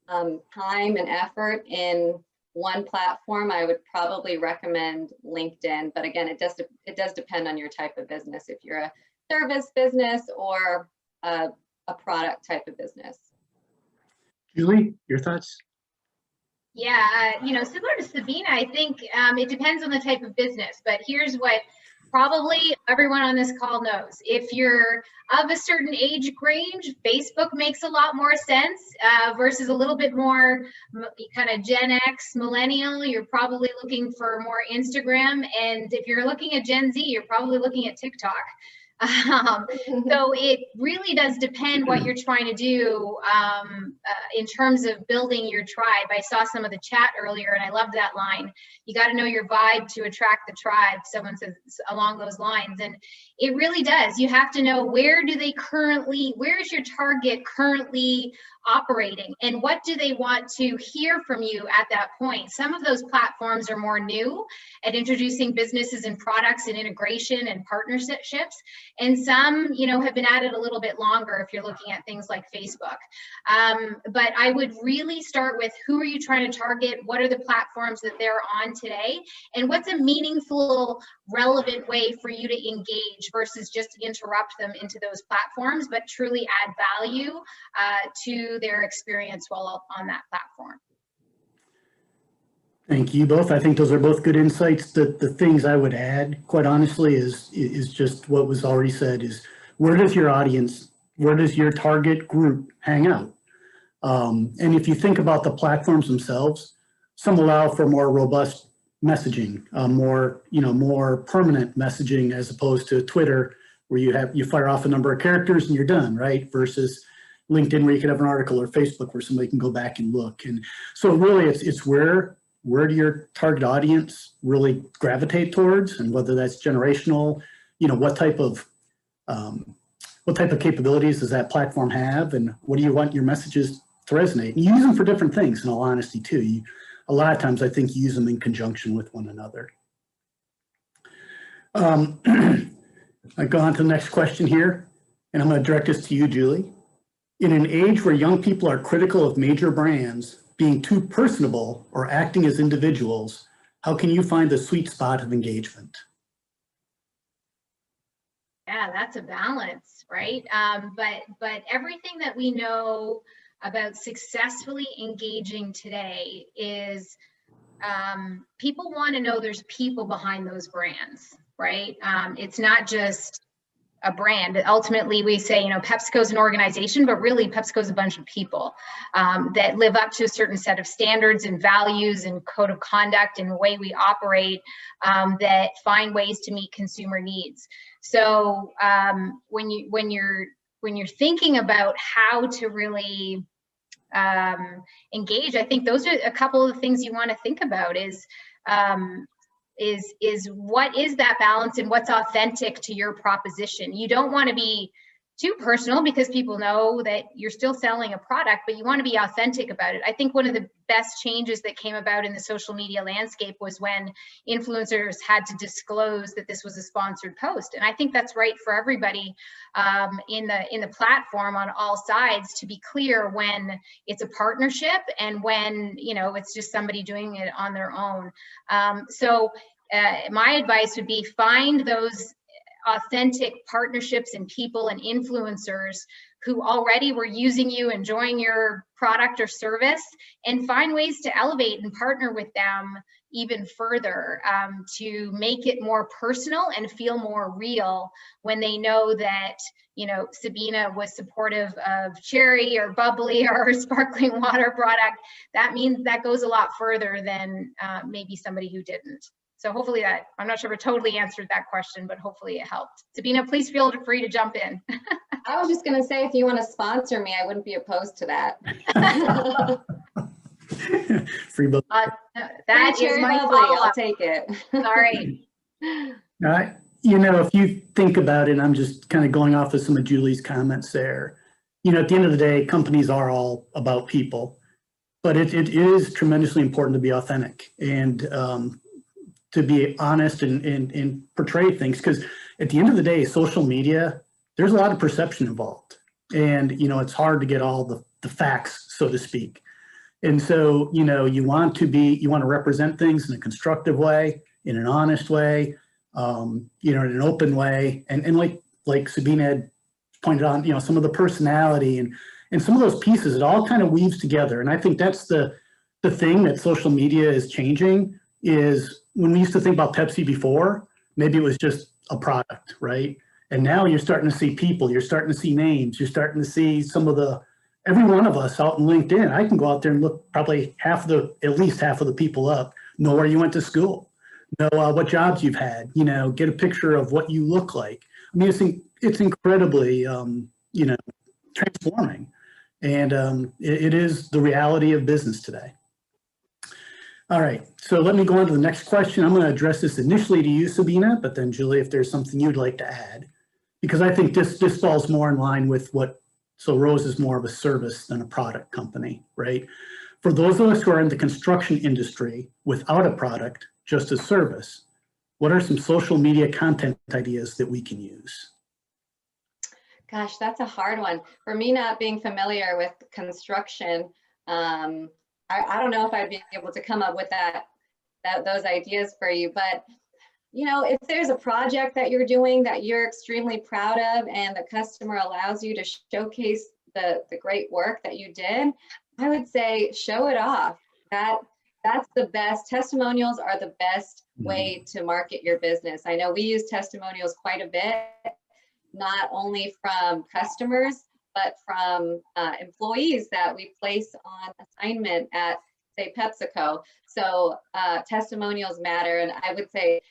time and effort in one platform, I would probably recommend LinkedIn. But again, it does depend on your type of business. If you're a service business or a product type of business. Julie, your thoughts? Yeah, similar to Sabina, I think it depends on the type of business, but here's what probably everyone on this call knows. If you're of a certain age range, Facebook makes a lot more sense versus a little bit more kind of Gen X, millennial. You're probably looking for more Instagram. And if you're looking at Gen Z, you're probably looking at TikTok. So it really does depend what you're trying to do in terms of building your tribe. I saw some of the chat earlier and I loved that line. You got to know your vibe to attract the tribe. Someone says along those lines. And it really does. You have to know where is your target currently operating and what do they want to hear from you at that point. Some of those platforms are more new at introducing businesses and products and integration and partnerships. And some, have been at it a little bit longer if you're looking at things like Facebook. But I would really start with who are you trying to target? What are the platforms that they're on today? And what's a meaningful, relevant way for you to engage versus just interrupt them into those platforms, but truly add value to their experience while on that platform. Thank you both. I think those are both good insights. The things I would add, quite honestly, is just what was already said, is where does your audience, where does your target group hang out? And if you think about the platforms themselves, some allow for more robust messaging, more permanent messaging, as opposed to Twitter, where you fire off a number of characters and you're done, right? Versus LinkedIn, where you could have an article, or Facebook, where somebody can go back and look. And so really it's where do your target audience really gravitate towards, and whether that's generational, what type of capabilities does that platform have, and what do you want your messages to resonate? And you use them for different things, in all honesty, too. A lot of times I think you use them in conjunction with one another. I go on to the next question here, and I'm going to direct this to you, Julie. In an age where young people are critical of major brands being too personable or acting as individuals, how can you find the sweet spot of engagement? Yeah, that's a balance, right? But everything that we know about successfully engaging today is people want to know there's people behind those brands, right? It's not just a brand. Ultimately, we say, PepsiCo is an organization, but really PepsiCo is a bunch of people that live up to a certain set of standards and values and code of conduct and the way we operate that find ways to meet consumer needs. So when you're thinking about how to really engage, I think those are a couple of the things you want to think about is what is that balance and what's authentic to your proposition. You don't want to be too personal because people know that you're still selling a product, but you want to be authentic about it. I think one of the best changes that came about in the social media landscape was when influencers had to disclose that this was a sponsored post. And I think that's right for everybody in the platform on all sides to be clear when it's a partnership and when, it's just somebody doing it on their own. So my advice would be find those authentic partnerships and people and influencers who already were using you, enjoying your product or service, and find ways to elevate and partner with them even further to make it more personal and feel more real when they know that, Sabina was supportive of cherry or bubbly or sparkling water product. That means that goes a lot further than maybe somebody who didn't. So hopefully I'm not sure if it totally answered that question, but hopefully it helped. Sabina, please feel free to jump in. I was just going to say, if you want to sponsor me, I wouldn't be opposed to that. Free book. That is my follow-up. I'll take it. All right. If you think about it, I'm just kind of going off of some of Julie's comments there. At the end of the day, companies are all about people, but it is tremendously important to be authentic and to be honest and portray things, because at the end of the day, social media, there's a lot of perception involved, and it's hard to get all the facts, so to speak. And so you want to represent things in a constructive way, in an honest way, in an open way, and like Sabina had pointed on, some of the personality and some of those pieces, it all kind of weaves together. And I think that's the thing that social media is changing, is when we used to think about Pepsi before, maybe it was just a product, right? And now you're starting to see people, you're starting to see names, you're starting to see every one of us out in LinkedIn. I can go out there and look probably at least half of the people up, know where you went to school, know what jobs you've had, get a picture of what you look like. I mean, it's incredibly, transforming. And it is the reality of business today. All right, so let me go on to the next question. I'm going to address this initially to you, Sabina, but then Julie, if there's something you'd like to add, because I think this falls more in line with so Rose is more of a service than a product company, right? For those of us who are in the construction industry without a product, just a service, what are some social media content ideas that we can use? Gosh, that's a hard one. For me, not being familiar with construction, I don't know if I'd be able to come up with those ideas for you, but if there's a project that you're doing that you're extremely proud of and the customer allows you to showcase the great work that you did, I would say show it off. That's the best. Testimonials are the best way to market your business. I know we use testimonials quite a bit, not only from customers, but from employees that we place on assignment at, say, Pepsico. So testimonials matter. And I would say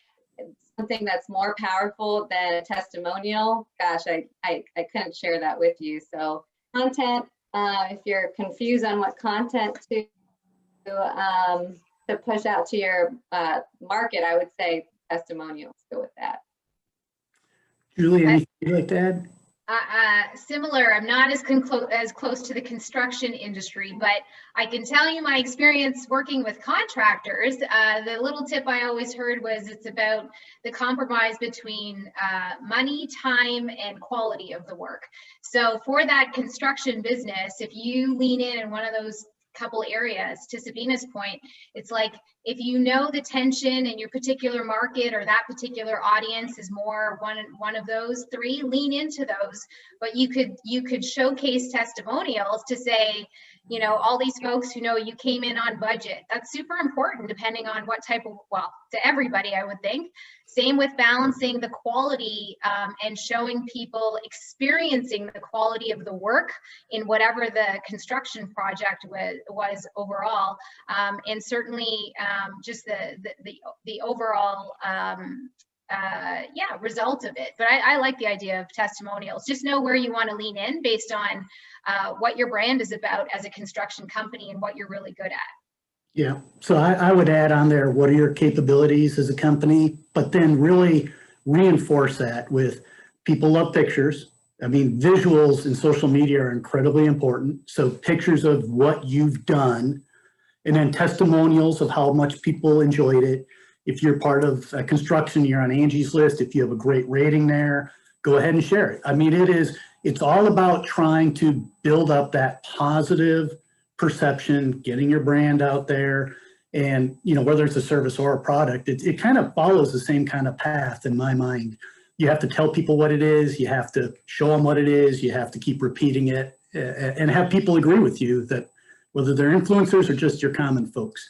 something that's more powerful than a testimonial, gosh, I couldn't share that with you. So content, if you're confused on what content to push out to your market, I would say testimonials. Go with that. Julie, anything you'd like to add? Similar. I'm not as close to the construction industry, but I can tell you my experience working with contractors. The little tip I always heard was it's about the compromise between money, time, and quality of the work. So for that construction business, if you lean in one of those couple areas, to Sabina's point, it's like, if you know the tension in your particular market or that particular audience is more one of those three, lean into those. But you could showcase testimonials to say, all these folks who know you came in on budget. That's super important depending on what type of, to everybody, I would think. Same with balancing the quality and showing people experiencing the quality of the work in whatever the construction project was overall. And certainly just the overall result of it. But I like the idea of testimonials. Just know where you want to lean in based on what your brand is about as a construction company and what you're really good at. Yeah, so I would add on there, what are your capabilities as a company, but then really reinforce that with, people love pictures. I mean, visuals in social media are incredibly important. So pictures of what you've done, and then testimonials of how much people enjoyed it. If you're part of construction, you're on Angie's List. If you have a great rating there, go ahead and share it. I mean, it's all about trying to build up that positive perception, getting your brand out there. And, whether it's a service or a product, it kind of follows the same kind of path in my mind. You have to tell people what it is. You have to show them what it is. You have to keep repeating it and have people agree with you, that whether they're influencers or just your common folks.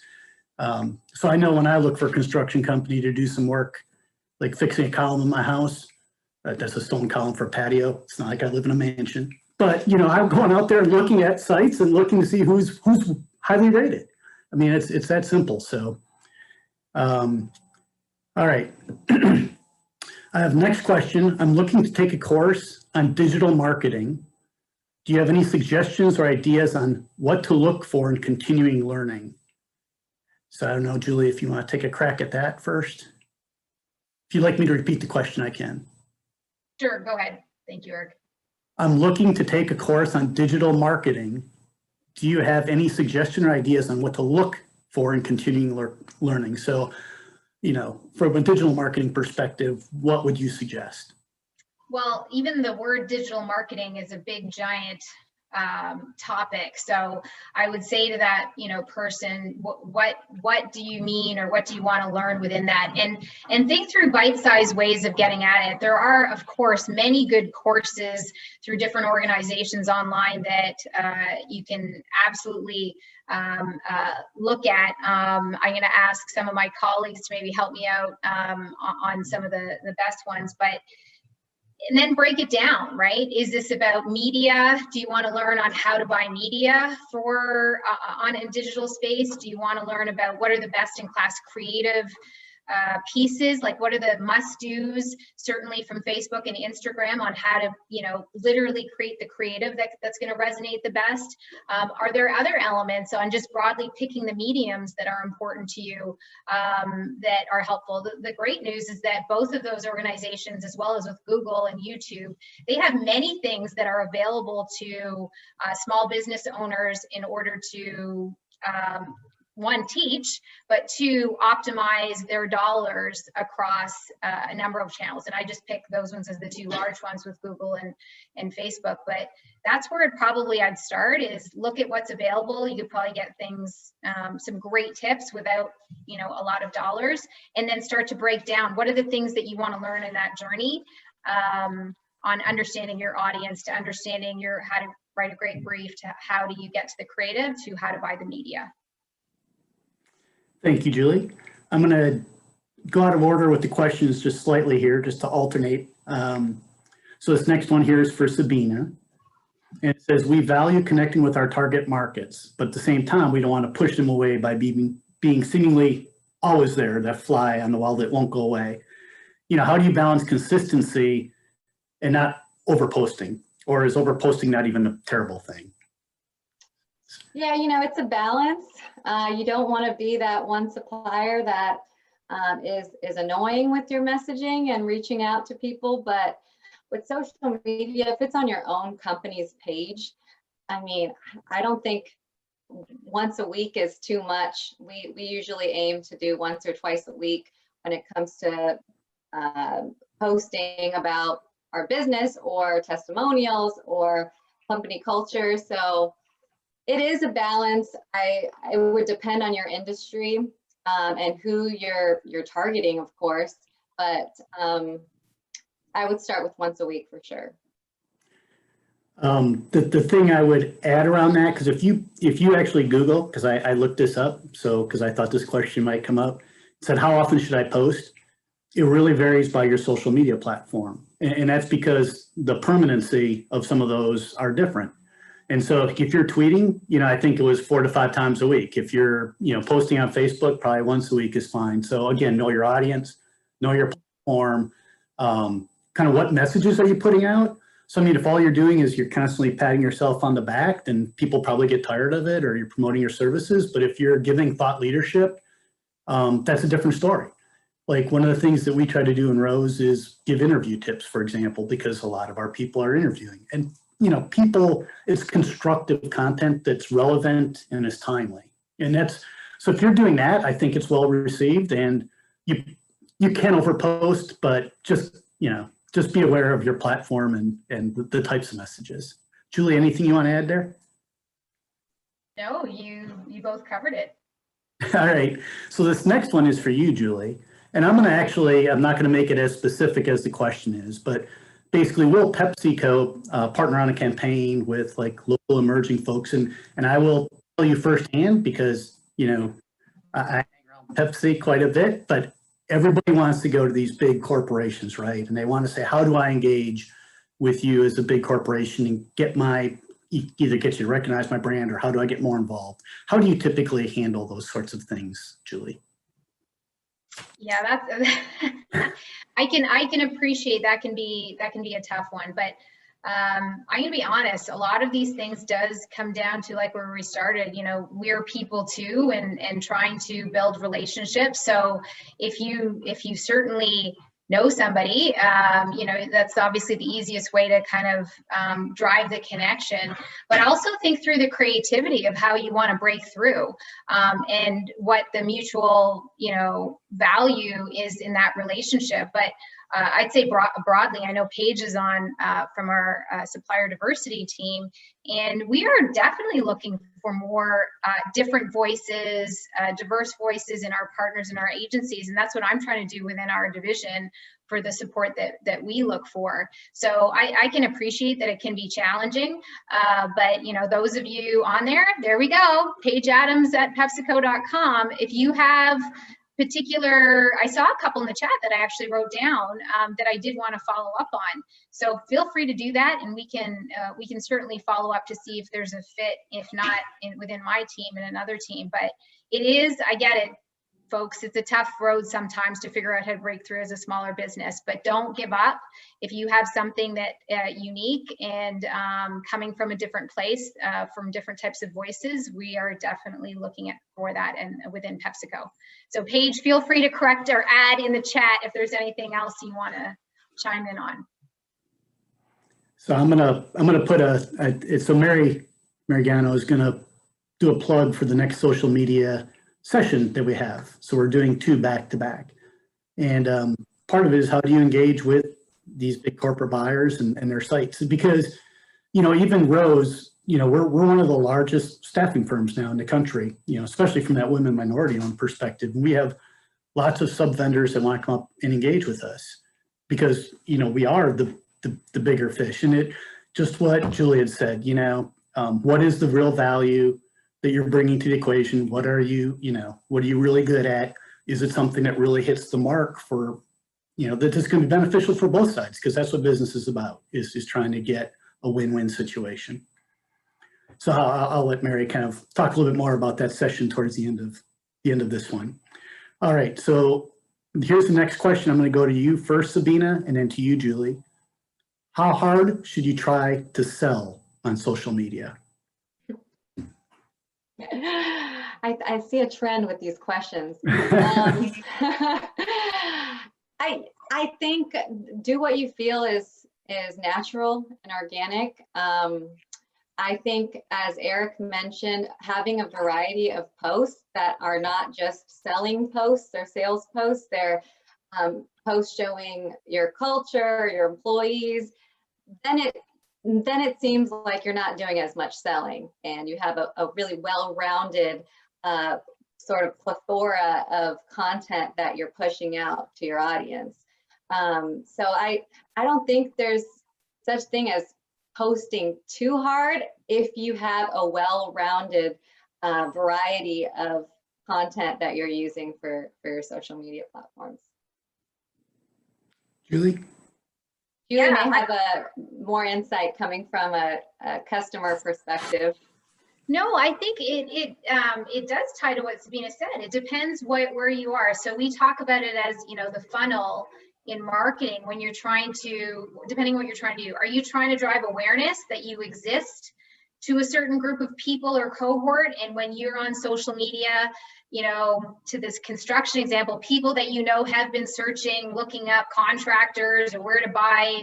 So I know when I look for a construction company to do some work, like fixing a column in my house, that's a stone column for a patio. It's not like I live in a mansion. But, I'm going out there and looking at sites and looking to see who's highly rated. I mean, it's that simple. So, all right. I have next question. I'm looking to take a course on digital marketing. Do you have any suggestions or ideas on what to look for in continuing learning? So I don't know, Julie, if you want to take a crack at that first. If you'd like me to repeat the question, I can. Sure, go ahead. Thank you, Eric. I'm looking to take a course on digital marketing. Do you have any suggestion or ideas on what to look for in continuing learning? So, from a digital marketing perspective, what would you suggest? Well, even the word digital marketing is a big, giant topic. So I would say to that, you know, person, what do you mean, or what do you want to learn within that? And think through bite-sized ways of getting at it. There are, of course, many good courses through different organizations online that you can absolutely look at. I'm going to ask some of my colleagues to maybe help me out on some of the best ones, but and then break it down, right? Is this about media? Do you want to learn on how to buy media for on a digital space? Do you want to learn about what are the best in class creative pieces, like what are the must-dos, certainly from Facebook and Instagram, on how to, you know, literally create the creative that's going to resonate the best? Are there other elements on just broadly picking the mediums that are important to you that are helpful? The great news is that both of those organizations, as well as with Google and YouTube, they have many things that are available to small business owners in order to one, teach, but two, optimize their dollars across a number of channels. And I just picked those ones as the two large ones with Google and Facebook. But that's where I'd start, is look at what's available. You could probably get things, some great tips without, you know, a lot of dollars, and then start to break down what are the things that you want to learn in that journey, on understanding your audience, to understanding how to write a great brief, to how do you get to the creative, to how to buy the media. Thank you, Julie. I'm going to go out of order with the questions just slightly here, just to alternate. So this next one here is for Sabina. And it says, we value connecting with our target markets, but at the same time, we don't want to push them away by being seemingly always there, that fly on the wall that won't go away. You know, how do you balance consistency and not overposting? Or is overposting not even a terrible thing? Yeah, you know, it's a balance. You don't want to be that one supplier that is annoying with your messaging and reaching out to people. But with social media, if it's on your own company's page, I mean, I don't think once a week is too much. We usually aim to do once or twice a week when it comes to posting about our business or testimonials or company culture. So it is a balance. It would depend on your industry and who you're targeting, of course, but I would start with once a week for sure. The thing I would add around that, because if you actually Google, because I looked this up, so because I thought this question might come up, it said, how often should I post? It really varies by your social media platform. And that's because the permanency of some of those are different. And so if you're tweeting, you know, I think it was 4 to 5 times a week. If you're, you know, posting on Facebook, probably once a week is fine. So again, know your audience, know your platform, kind of what messages are you putting out? So I mean, if all you're doing is you're constantly patting yourself on the back, then people probably get tired of it, or you're promoting your services. But if you're giving thought leadership, that's a different story. Like one of the things that we try to do in Rose is give interview tips, for example, because a lot of our people are interviewing. And you know, it's constructive content that's relevant and is timely. And so if you're doing that, I think it's well received, and you can overpost, but just be aware of your platform and the types of messages. Julie, anything you want to add there? No, you both covered it. All right. So this next one is for you, Julie. And I'm not going to make it as specific as the question is, but basically, will Pepsico partner on a campaign with like local emerging folks? And I will tell you firsthand, because, you know, I hang around Pepsi quite a bit, but everybody wants to go to these big corporations, right? And they want to say, how do I engage with you as a big corporation and either get you to recognize my brand, or how do I get more involved? How do you typically handle those sorts of things, Julie? Yeah, that's I can appreciate that can be a tough one, but I'm gonna be honest, a lot of these things does come down to like where we started. You know, we're people too, and trying to build relationships. So if you certainly know somebody, that's obviously the easiest way to kind of drive the connection, but also think through the creativity of how you want to break through, and what the mutual, value is in that relationship. But I'd say broadly, I know Paige is on from our supplier diversity team, and we are definitely looking for more different voices, diverse voices in our partners and our agencies. And that's what I'm trying to do within our division for the support that we look for. So I can appreciate that it can be challenging, but those of you on there we go, Paige Adams at Pepsico.com. If you have I saw a couple in the chat that I actually wrote down that I did want to follow up on. So feel free to do that, and we can certainly follow up to see if there's a fit, if not within my team and another team. But it is, I get it, folks, it's a tough road sometimes to figure out how to break through as a smaller business, but don't give up. If you have something that unique and coming from a different place, from different types of voices, we are definitely looking for that and within PepsiCo. So Paige, feel free to correct or add in the chat if there's anything else you want to chime in on. So I'm gonna put so Mary Gano is gonna do a plug for the next social media session that we have. So we're doing 2 back-to-back. And part of it is, how do you engage with these big corporate buyers and their sites? Because, even Rose, we're one of the largest staffing firms now in the country, especially from that women minority owned perspective. We have lots of sub vendors that want to come up and engage with us because, we are the bigger fish. And it just what Julie had said, what is the real value that you're bringing to the equation? What are you really good at? Is it something that really hits the mark for, that is going to be beneficial for both sides? Because that's what business is about, is trying to get a win-win situation. So I'll let Mary kind of talk a little bit more about that session towards the end of this one. All right, so here's the next question. I'm going to go to you first, Sabina, and then to you, Julie. How hard should you try to sell on social media? I see a trend with these questions. I think do what you feel is natural and organic. I think, as Eric mentioned, having a variety of posts that are not just selling posts or sales posts, they're posts showing your culture, your employees, then it seems like you're not doing as much selling, and you have a really well-rounded sort of plethora of content that you're pushing out to your audience. So I don't think there's such thing as posting too hard if you have a well-rounded variety of content that you're using for your social media platforms. Julie? Julie may have more insight coming from a customer perspective. No, I think it does tie to what Sabina said. It depends where you are. So we talk about it as, the funnel in marketing when you're trying to, depending on what you're trying to do. Are you trying to drive awareness that you exist to a certain group of people or cohort? And when you're on social media, to this construction example, people that have been searching, looking up contractors or where to buy,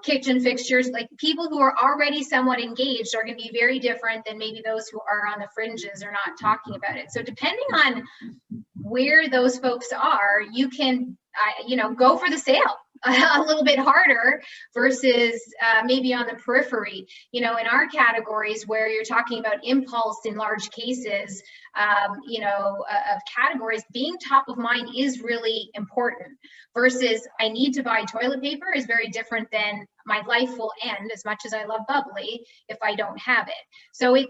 kitchen fixtures, like people who are already somewhat engaged are going to be very different than maybe those who are on the fringes or not talking about it. So depending on where those folks are, you can, go for the sale a little bit harder versus maybe on the periphery. In our categories where you're talking about impulse in large cases, of categories, being top of mind is really important versus I need to buy toilet paper is very different than my life will end, as much as I love bubbly, if I don't have it. So it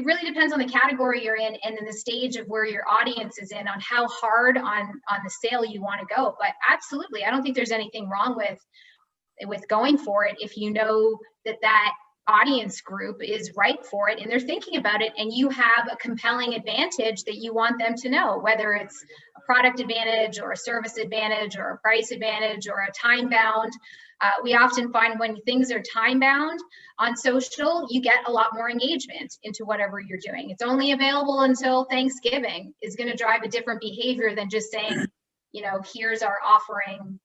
really depends on the category you're in and then the stage of where your audience is in on how hard on the sale you want to go. But absolutely, I don't think there's anything wrong with going for it if you know that audience group is right for it and they're thinking about it, and you have a compelling advantage that you want them to know, whether it's a product advantage or a service advantage or a price advantage or a time bound. We often find when things are time bound on social, you get a lot more engagement into whatever you're doing. It's only available until Thanksgiving is going to drive a different behavior than just saying, here's our offering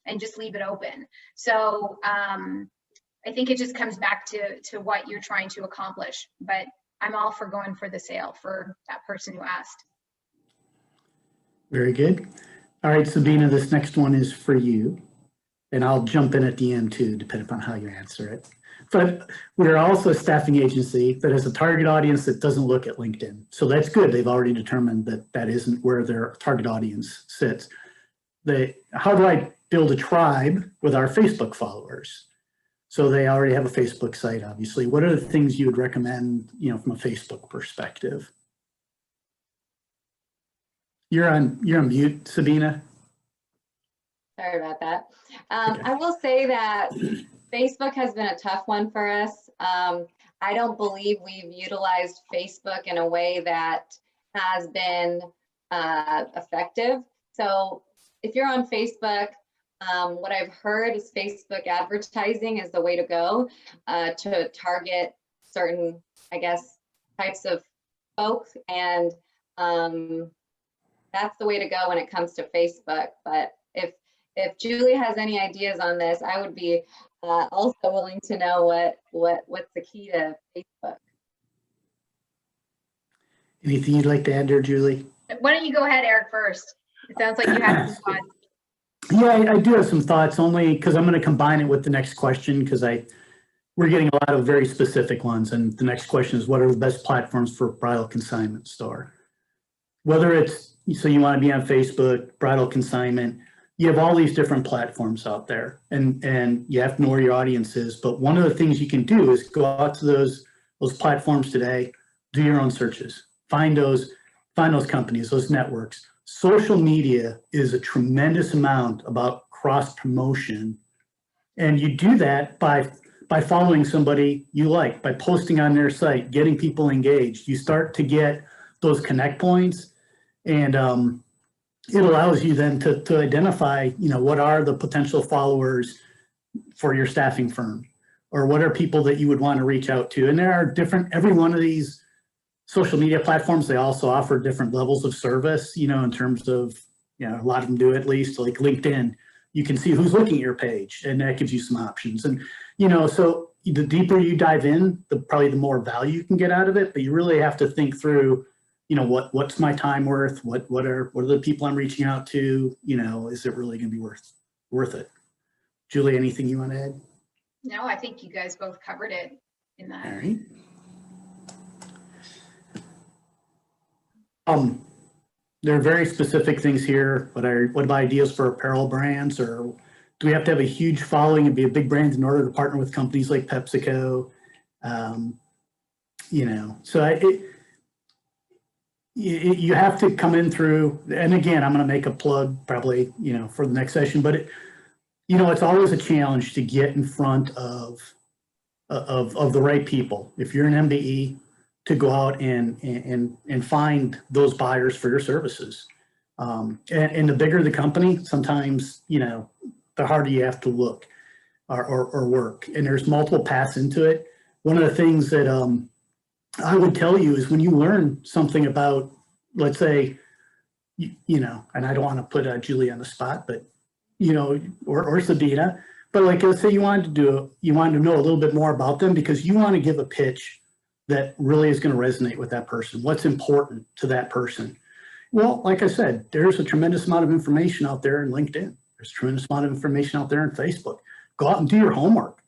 and just leave it open. So I think it just comes back to what you're trying to accomplish, but I'm all for going for the sale for that person who asked. Very good. All right, Sabina, this next one is for you. And I'll jump in at the end too, depending upon how you answer it. But we're also a staffing agency that has a target audience that doesn't look at LinkedIn. So that's good. They've already determined that that isn't where their target audience sits. How do I build a tribe with our Facebook followers? So they already have a Facebook site, obviously. What are the things you would recommend, from a Facebook perspective? You're on mute, Sabina. Sorry about that. Okay. I will say that Facebook has been a tough one for us. I don't believe we've utilized Facebook in a way that has been effective. So if you're on Facebook, what I've heard is Facebook advertising is the way to go to target certain, I guess, types of folks. And that's the way to go when it comes to Facebook. But if Julie has any ideas on this, I would be also willing to know what's the key to Facebook. Anything you'd like to add there, Julie? Why don't you go ahead, Eric, first? It sounds like you have some thoughts. Yeah, I do have some thoughts, only because I'm going to combine it with the next question, because we're getting a lot of very specific ones. And the next question is, what are the best platforms for bridal consignment store? Whether it's, so you want to be on Facebook, bridal consignment, you have all these different platforms out there, and you have to know where your audience is. But one of the things you can do is go out to those platforms today, do your own searches, find those companies, those networks. Social media is a tremendous amount about cross promotion, and you do that by following somebody you like, by posting on their site, getting people engaged. You start to get those connect points, and it allows you then to identify, what are the potential followers for your staffing firm, or what are people that you would want to reach out to. And there are different, every one of these social media platforms, they also offer different levels of service, in terms of, a lot of them do at least, like LinkedIn, you can see who's looking at your page, and that gives you some options. And, so the deeper you dive in, probably the more value you can get out of it, but you really have to think through, what's my time worth? What are the people I'm reaching out to? Is it really going to be worth it? Julie, anything you want to add? No, I think you guys both covered it in that. All right. There are very specific things here. What about ideas for apparel brands, or do we have to have a huge following and be a big brand in order to partner with companies like PepsiCo? So you have to come in through, and again, I'm going to make a plug probably, for the next session, but it's always a challenge to get in front of the right people. If you're an MBE, to go out and find those buyers for your services. And the bigger the company, sometimes, the harder you have to look or work. And there's multiple paths into it. One of the things that I would tell you is when you learn something about, let's say, and I don't want to put Julie on the spot, but, or Sabina, but like, let's say you wanted to know a little bit more about them because you want to give a pitch that really is going to resonate with that person. What's important to that person? Well, like I said, there's a tremendous amount of information out there in LinkedIn. There's a tremendous amount of information out there in Facebook. Go out and do your homework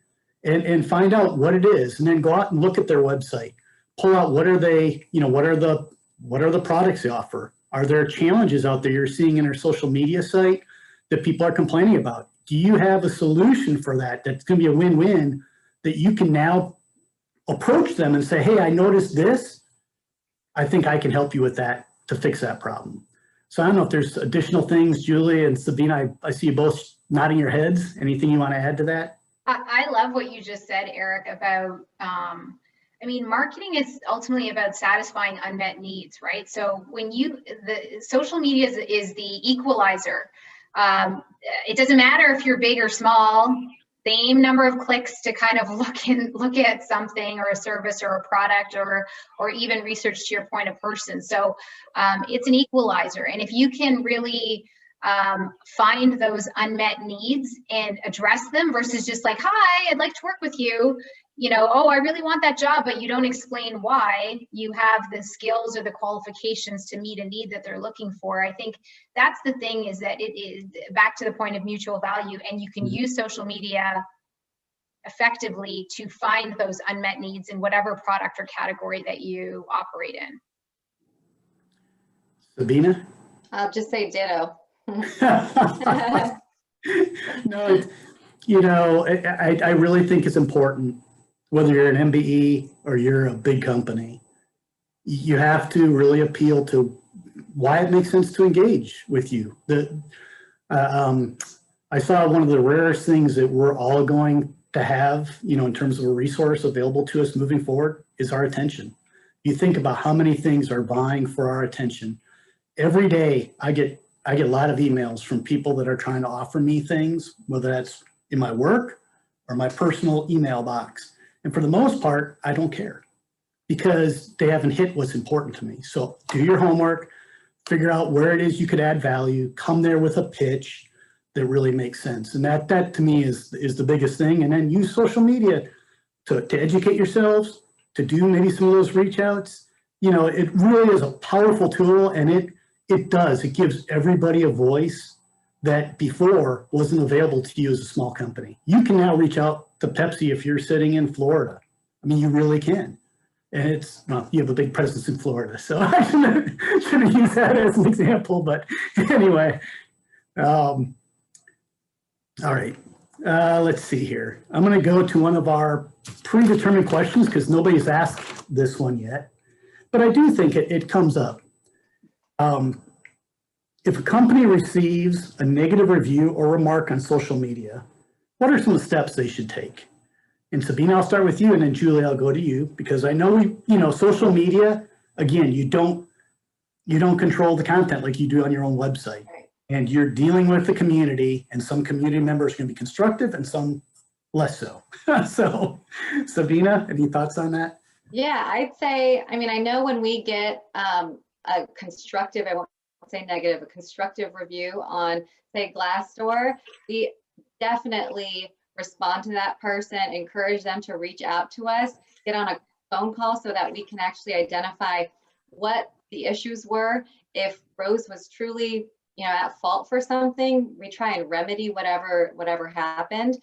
and find out what it is, and then go out and look at their website. Pull out what are they, what are the products they offer? Are there challenges out there you're seeing in their social media site that people are complaining about? Do you have a solution for that that's going to be a win-win that you can now approach them and say, hey, I noticed this. I think I can help you with that to fix that problem. So I don't know if there's additional things, Julie and Sabina, I see you both nodding your heads. Anything you want to add to that? I love what you just said, Eric, about, marketing is ultimately about satisfying unmet needs, right? So when the social media is the equalizer. It doesn't matter if you're big or small, same number of clicks to kind of look at something or a service or a product or even research, to your point, a person. So it's an equalizer. And if you can really find those unmet needs and address them versus just like, hi, I'd like to work with you. You know, oh, I really want that job, but you don't explain why you have the skills or the qualifications to meet a need that they're looking for. I think that's the thing, is that it is back to the point of mutual value, and you can use social media effectively to find those unmet needs in whatever product or category that you operate in. Sabina? I'll just say ditto. No, you know, I really think it's important, whether you're an MBE or you're a big company, you have to really appeal to why it makes sense to engage with you. I saw one of the rarest things that we're all going to have, you know, in terms of a resource available to us moving forward is our attention. You think about how many things are vying for our attention. Every day I get a lot of emails from people that are trying to offer me things, whether that's in my work or my personal email box. And for the most part, I don't care, because they haven't hit what's important to me. So do your homework, figure out where it is you could add value, come there with a pitch that really makes sense. And that to me is the biggest thing. And then use social media to educate yourselves, to do maybe some of those reach outs. You know, it really is a powerful tool, and it gives everybody a voice that before wasn't available to you as a small company. You can now reach out to Pepsi if you're sitting in Florida. I mean, you really can. And well, you have a big presence in Florida, so I shouldn't use that as an example, but anyway. All right, let's see here. I'm gonna go to one of our predetermined questions because nobody's asked this one yet, but I do think it comes up. If a company receives a negative review or remark on social media, what are some steps they should take? And Sabina, I'll start with you, and then Julie, I'll go to you, because I know social media, again, you don't control the content like you do on your own website. Right. And you're dealing with the community, and some community members can be constructive and some less so. So Sabina, any thoughts on that? Yeah, I'd say, I mean, I know when we get a constructive, I won't say negative, a constructive review on, say, Glassdoor, we definitely respond to that person, encourage them to reach out to us, get on a phone call so that we can actually identify what the issues were. If Rose was truly, at fault for something, we try and remedy whatever happened.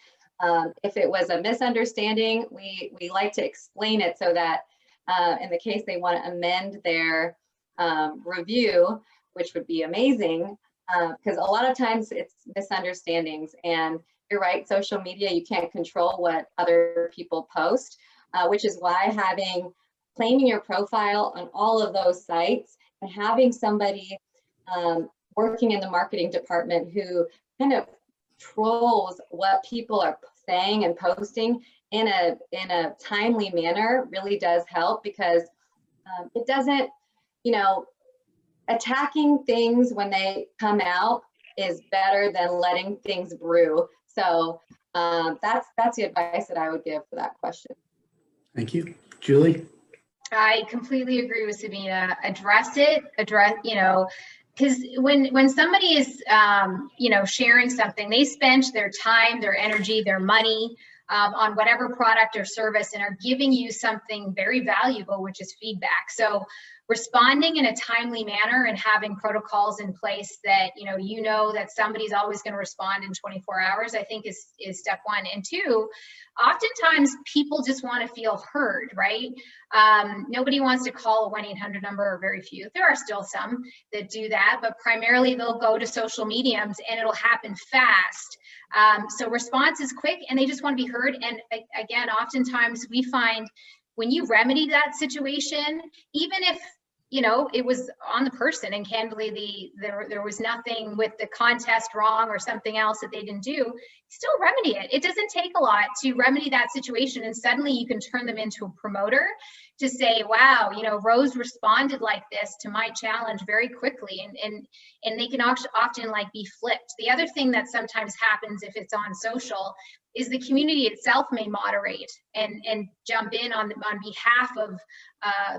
If it was a misunderstanding, we like to explain it so that in the case they want to amend their review, which would be amazing, because a lot of times it's misunderstandings. And you're right, social media, you can't control what other people post, which is why claiming your profile on all of those sites and having somebody working in the marketing department who kind of trolls what people are saying and posting in a timely manner really does help, because it doesn't, attacking things when they come out is better than letting things brew. So that's the advice that I would give for that question. Thank you. Julie? I completely agree with Sabina. Address, because when somebody is, sharing something, they spent their time, their energy, their money on whatever product or service and are giving you something very valuable, which is feedback. So responding in a timely manner and having protocols in place that, that somebody's always going to respond in 24 hours, I think is step one. And two, oftentimes people just want to feel heard, right? Nobody wants to call a 1-800 number, or very few. There are still some that do that, but primarily they'll go to social mediums and it'll happen fast. So response is quick and they just want to be heard. And again, oftentimes we find when you remedy that situation, even if it was on the person and candidly there was nothing with the contest wrong or something else that they didn't do, still remedy it. It doesn't take a lot to remedy that situation, and suddenly you can turn them into a promoter to say, wow, Rose responded like this to my challenge very quickly, and they can often be flipped. The other thing that sometimes happens if it's on social is the community itself may moderate and jump in on behalf of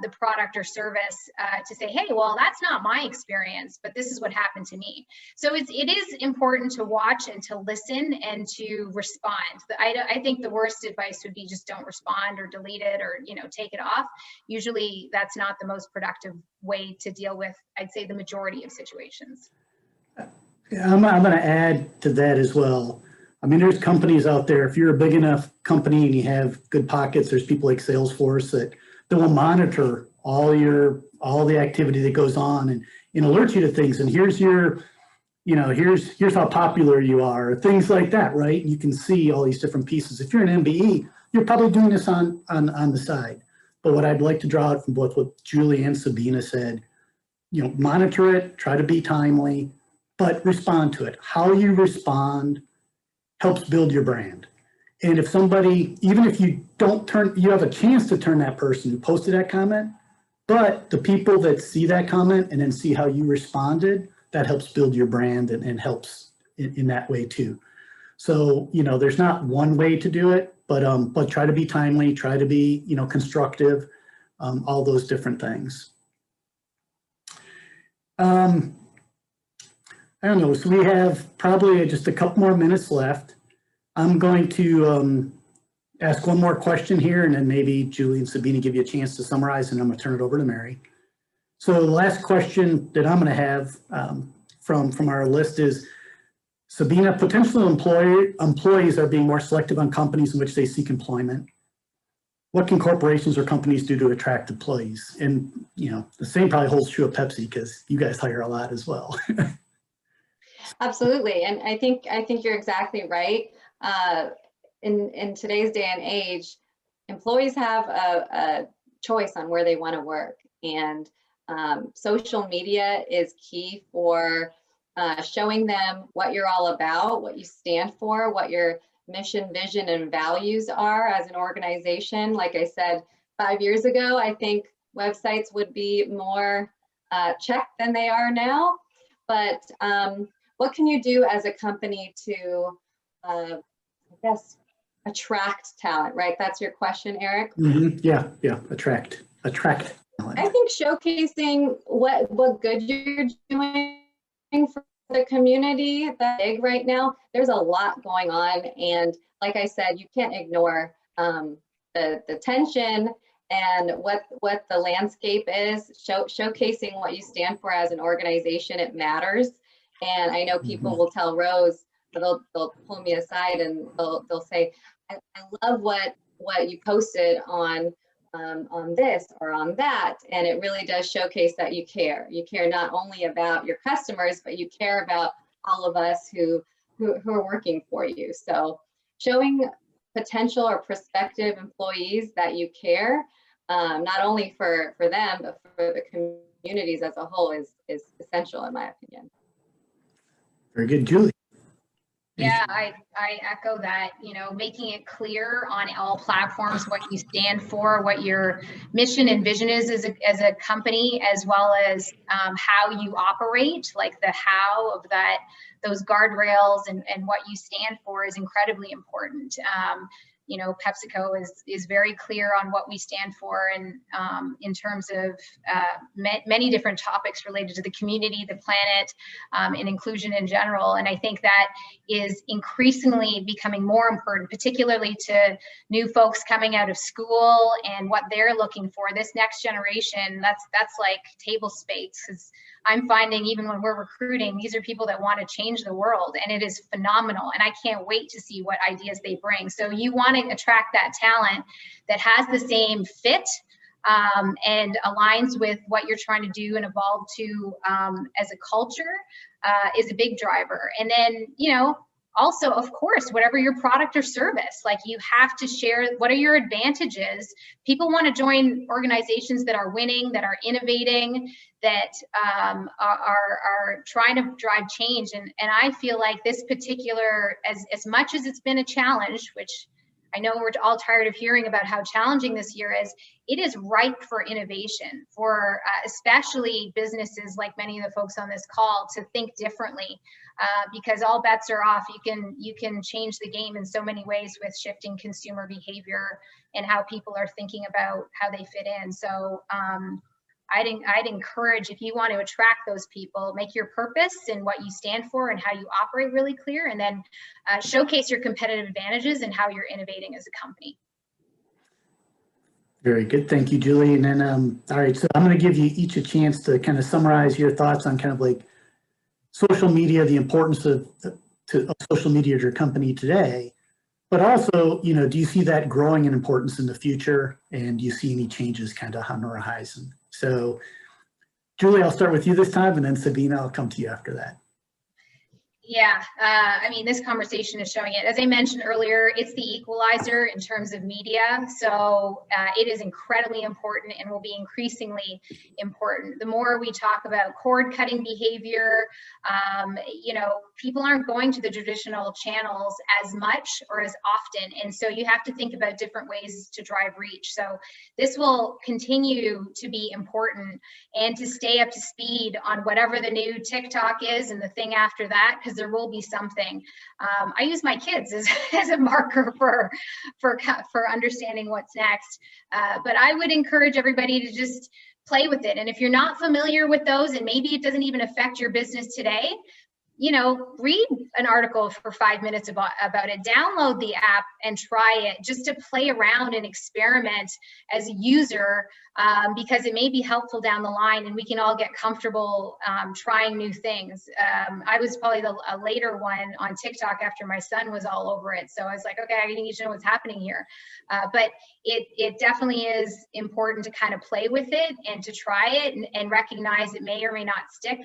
the product or service to say, hey, well, that's not my experience, but this is what happened to me. So it is important to watch and to listen and to respond. I think the worst advice would be just don't respond or delete it or, you know, take it off. Usually that's not the most productive way to deal with, I'd say, the majority of situations. Yeah, I'm going to add to that as well. I mean, there's companies out there, if you're a big enough company and you have good pockets, there's people like Salesforce that will monitor all the activity that goes on and alert you to things. And here's your, you know, here's how popular you are, things like that, right? You can see all these different pieces. If you're an MBE, you're probably doing this on the side. But what I'd like to draw out from both what Julie and Sabina said, you know, monitor it, try to be timely, but respond to it. How you respond helps build your brand. And if somebody, even if you you have a chance to turn that person who posted that comment, but the people that see that comment and then see how you responded, that helps build your brand and helps in that way too. So, you know, there's not one way to do it, but try to be timely, try to be, you know, constructive, all those different things. I don't know, so we have probably just a couple more minutes left. I'm going to ask one more question here, and then maybe Julie and Sabina give you a chance to summarize, and I'm going to turn it over to Mary. So the last question that I'm going to have from our list is, Sabina, potential employees are being more selective on companies in which they seek employment. What can corporations or companies do to attract employees? And, you know, the same probably holds true of Pepsi because you guys hire a lot as well. Absolutely, and I think you're exactly right. In today's day and age, employees have a choice on where they want to work, and social media is key for showing them what you're all about, what you stand for, what your mission, vision, and values are as an organization. Like I said, 5 years ago, I think websites would be more checked than they are now. But what can you do as a company to, I guess, attract talent, right? That's your question, Eric? Mm-hmm. Yeah, attract talent. I think showcasing what good you're doing for the community that's big right now. There's a lot going on, and like I said, you can't ignore the tension and what the landscape is. Showcasing what you stand for as an organization, it matters. And I know people will tell Rose, they'll pull me aside and they'll say, I love what you posted on this or on that. And it really does showcase that you care. You care not only about your customers, but you care about all of us who are working for you. So showing potential or prospective employees that you care, not only for them, but for the communities as a whole is essential, in my opinion. Very good, Julie. Yeah, I echo that, you know, making it clear on all platforms what you stand for, what your mission and vision is as a company, as well as how you operate, like the how of that, those guardrails and what you stand for is incredibly important. You know, Pepsico is very clear on what we stand for, and in terms of many different topics related to the community, the planet, and inclusion in general. And I think that is increasingly becoming more important, particularly to new folks coming out of school and what they're looking for. This next generation, that's like table stakes, because I'm finding even when we're recruiting, these are people that want to change the world, and it is phenomenal. And I can't wait to see what ideas they bring. So you want to attract that talent that has the same fit and aligns with what you're trying to do and evolve to as a culture is a big driver. And then, you know, also, of course, whatever your product or service, like you have to share what are your advantages. People want to join organizations that are winning, that are innovating, that are trying to drive change. And I feel like this particular, as much as it's been a challenge, which I know we're all tired of hearing about how challenging this year is. It is ripe for innovation, for especially businesses like many of the folks on this call to think differently, because all bets are off. You can change the game in so many ways with shifting consumer behavior and how people are thinking about how they fit in. So I'd encourage, if you want to attract those people, make your purpose and what you stand for and how you operate really clear, and then showcase your competitive advantages and how you're innovating as a company. Very good. Thank you, Julie. And then, all right, so I'm going to give you each a chance to kind of summarize your thoughts on kind of like social media, the importance of social media to your company today, but also, you know, do you see that growing in importance in the future? And do you see any changes kind of on the horizon? So, Julie, I'll start with you this time, and then Sabina, I'll come to you after that. Yeah, I mean, this conversation is showing it. As I mentioned earlier, it's the equalizer in terms of media. So it is incredibly important and will be increasingly important. The more we talk about cord cutting behavior, you know, people aren't going to the traditional channels as much or as often. And so you have to think about different ways to drive reach. So this will continue to be important, and to stay up to speed on whatever the new TikTok is and the thing after that, because there will be something. I use my kids as a marker for understanding what's next. But I would encourage everybody to just play with it. And if you're not familiar with those, and maybe it doesn't even affect your business today, you know, read an article for 5 minutes about it, download the app and try it, just to play around and experiment as a user, because it may be helpful down the line, and we can all get comfortable trying new things. I was probably a later one on TikTok after my son was all over it. So I was like, okay, I need to know what's happening here. But it definitely is important to kind of play with it and to try it and recognize it may or may not stick.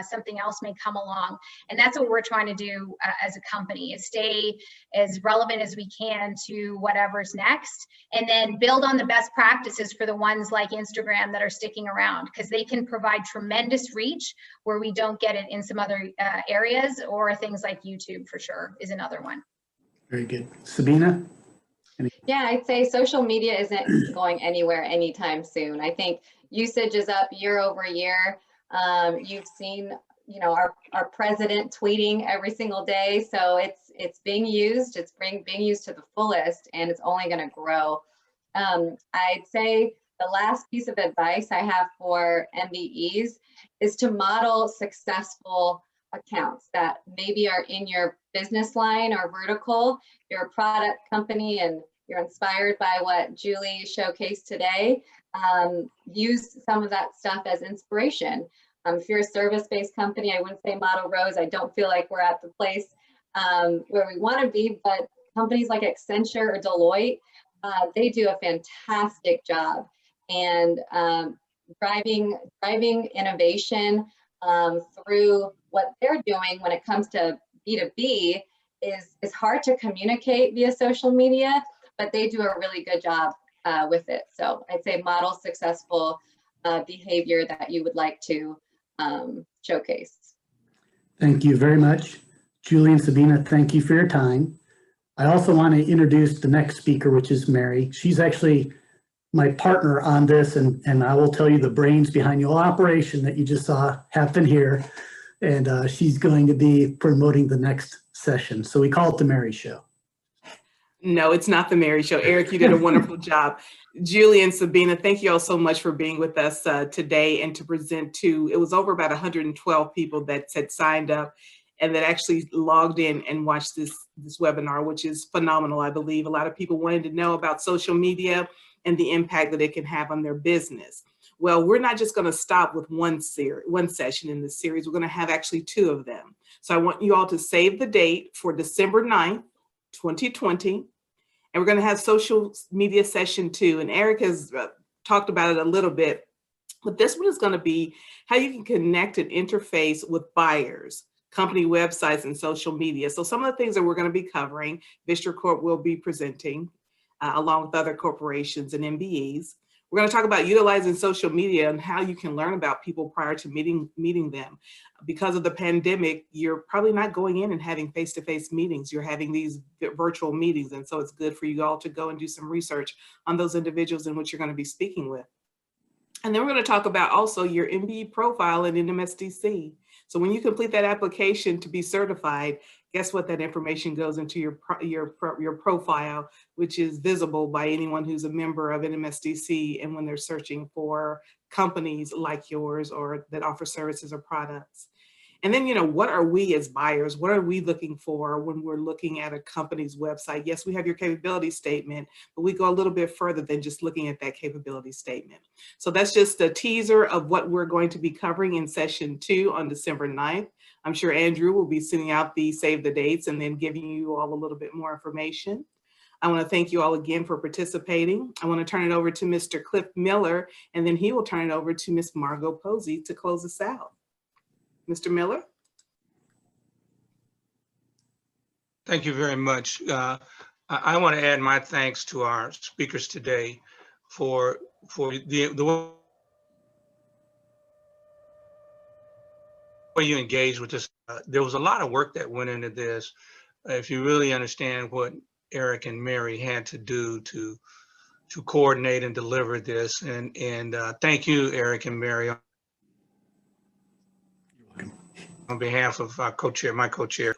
Something else may come along. And that's what we're trying to do as a company, is stay as relevant as we can to whatever's next, and then build on the best practices for the ones like Instagram that are sticking around, because they can provide tremendous reach where we don't get it in some other areas, or things like YouTube for sure is another one. Very good. Sabina? Yeah, I'd say social media isn't going anywhere anytime soon. I think usage is up year over year. You've seen, you know, our president tweeting every single day. So it's being used, it's being used to the fullest, and it's only going to grow. I'd say the last piece of advice I have for MBEs is to model successful accounts that maybe are in your business line or vertical. You're a product company and you're inspired by what Julie showcased today. Use some of that stuff as inspiration. If you're a service-based company, I wouldn't say model Rose. I don't feel like we're at the place where we want to be, but companies like Accenture or Deloitte, they do a fantastic job. And driving innovation through what they're doing when it comes to B2B is hard to communicate via social media, but they do a really good job with it. So I'd say model successful behavior that you would like to showcase. Thank you very much. Julie and Sabina, thank you for your time. I also want to introduce the next speaker, which is Mary. She's actually my partner on this, and I will tell you the brains behind your operation that you just saw happen here. And she's going to be promoting the next session. So we call it the Mary Show. No, it's not the Mary Show. Eric, you did a wonderful job. Julie and Sabina, thank you all so much for being with us today and to present to, it was over about 112 people that had signed up and that actually logged in and watched this webinar, which is phenomenal. I believe a lot of people wanted to know about social media and the impact that it can have on their business. Well, we're not just going to stop with one session in this series. We're going to have actually two of them. So I want you all to save the date for December 9th, 2020. And we're going to have social media session 2. And Eric has talked about it a little bit, but this one is going to be how you can connect and interface with buyers, company websites, and social media. So some of the things that we're going to be covering, Vistra Corp will be presenting along with other corporations and MBEs. We're going to talk about utilizing social media and how you can learn about people prior to meeting them. Because of the pandemic, you're probably not going in and having face-to-face meetings. You're having these virtual meetings. And so it's good for you all to go and do some research on those individuals in which you're going to be speaking with. And then we're going to talk about also your Mbe Profile in NMSDC. So when you complete that application to be certified, guess what? That information goes into your profile, which is visible by anyone who's a member of NMSDC and when they're searching for companies like yours or that offer services or products. And then, what are we as buyers? What are we looking for when we're looking at a company's website? Yes, we have your capability statement, but we go a little bit further than just looking at that capability statement. So that's just a teaser of what we're going to be covering in session 2 on December 9th. I'm sure Andrew will be sending out the save the dates and then giving you all a little bit more information. I want to thank you all again for participating. I want to turn it over to Mr. Cliff Miller, and then he will turn it over to Ms. Margot Posey to close us out. Mr. Miller? Thank you very much. I want to add my thanks to our speakers today for the way you engaged with this. There was a lot of work that went into this. If you really understand what Eric and Mary had to do to coordinate and deliver this, and thank you, Eric and Mary, on behalf of our co-chair, my co-chair,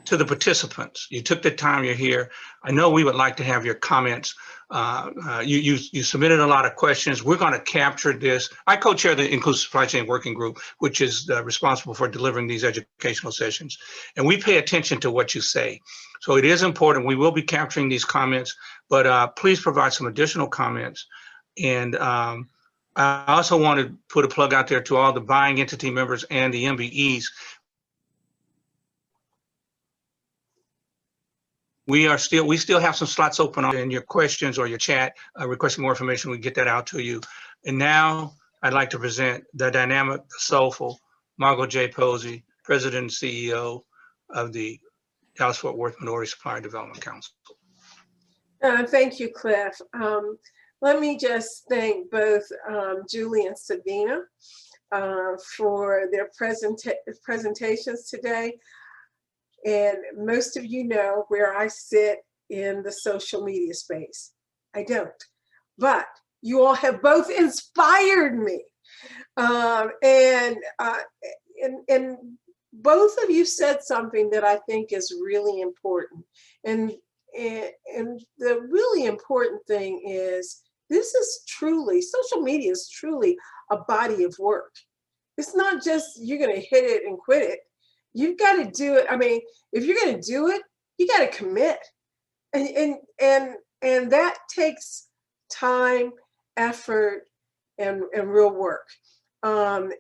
to the participants. You took the time, you're here. I know we would like to have your comments. You submitted a lot of questions. We're going to capture this. I co-chair the Inclusive Supply Chain Working Group, which is responsible for delivering these educational sessions. And we pay attention to what you say. So it is important. We will be capturing these comments, but please provide some additional comments. And I also want to put a plug out there to all the buying entity members and the MBEs. We still have some slots open in your questions or your chat, requesting more information. We get that out to you. And now I'd like to present the dynamic, soulful Margot J. Posey, President and CEO of the Dallas-Fort Worth Minority Supplier Development Council. Thank you, Cliff. Let me just thank both Julie and Sabina for their presentations today. And most of you know where I sit in the social media space. I don't, but you all have both inspired me. And both of you said something that I think is really important. And the really important thing is, this is truly, social media is truly a body of work. It's not just you're gonna hit it and quit it. You've got to do it. I mean, if you're going to do it, you got to commit, and that takes time, effort, and real work. And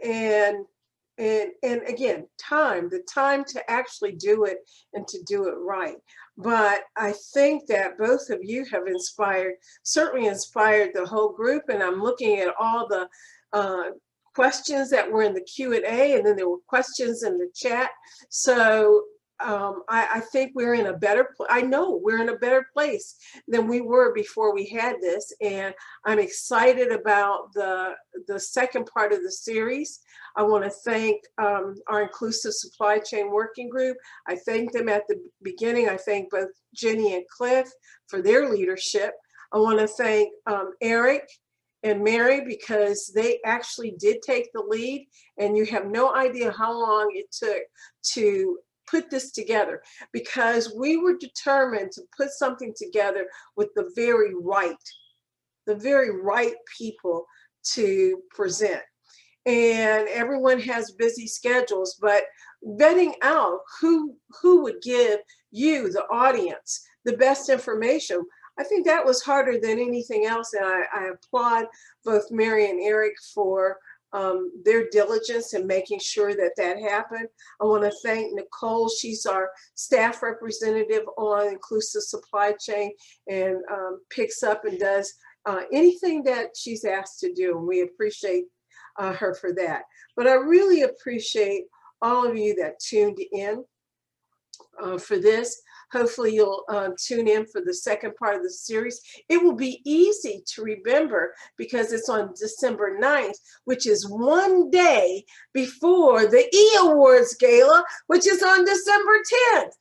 again, the time to actually do it and to do it right. But I think that both of you have certainly inspired the whole group. And I'm looking at all the questions that were in the Q&A, and then there were questions in the chat. So I think we're in a better place. I know we're in a better place than we were before we had this. And I'm excited about the second part of the series. I want to thank our Inclusive Supply Chain Working Group. I thanked them at the beginning. I thank both Jenny and Cliff for their leadership. I want to thank Eric and Mary, because they actually did take the lead, and you have no idea how long it took to put this together, because we were determined to put something together with the very right people to present. And everyone has busy schedules, but vetting out who would give you, the audience, the best information, I think that was harder than anything else. And I applaud both Mary and Eric for their diligence in making sure that that happened. I want to thank Nicole. She's our staff representative on Inclusive Supply Chain, and picks up and does anything that she's asked to do. And we appreciate her for that. But I really appreciate all of you that tuned in for this. hopefully you'll tune in for the second part of the series. It will be easy to remember because it's on December 9th, which is one day before the E Awards Gala, which is on December 10th.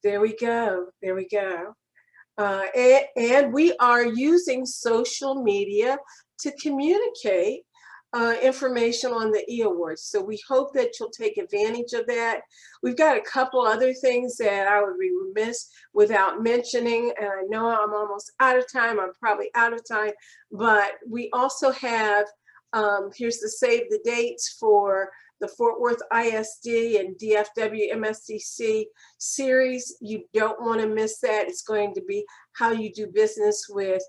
There we go. There we go. And we are using social media to communicate information on the E Awards. So we hope that you'll take advantage of that. We've got a couple other things that I would be remiss without mentioning. And I know I'm almost out of time. I'm probably out of time. But we also have, here's the save the dates for the Fort Worth ISD and DFWMSDC series. You don't want to miss that. It's going to be how you do business with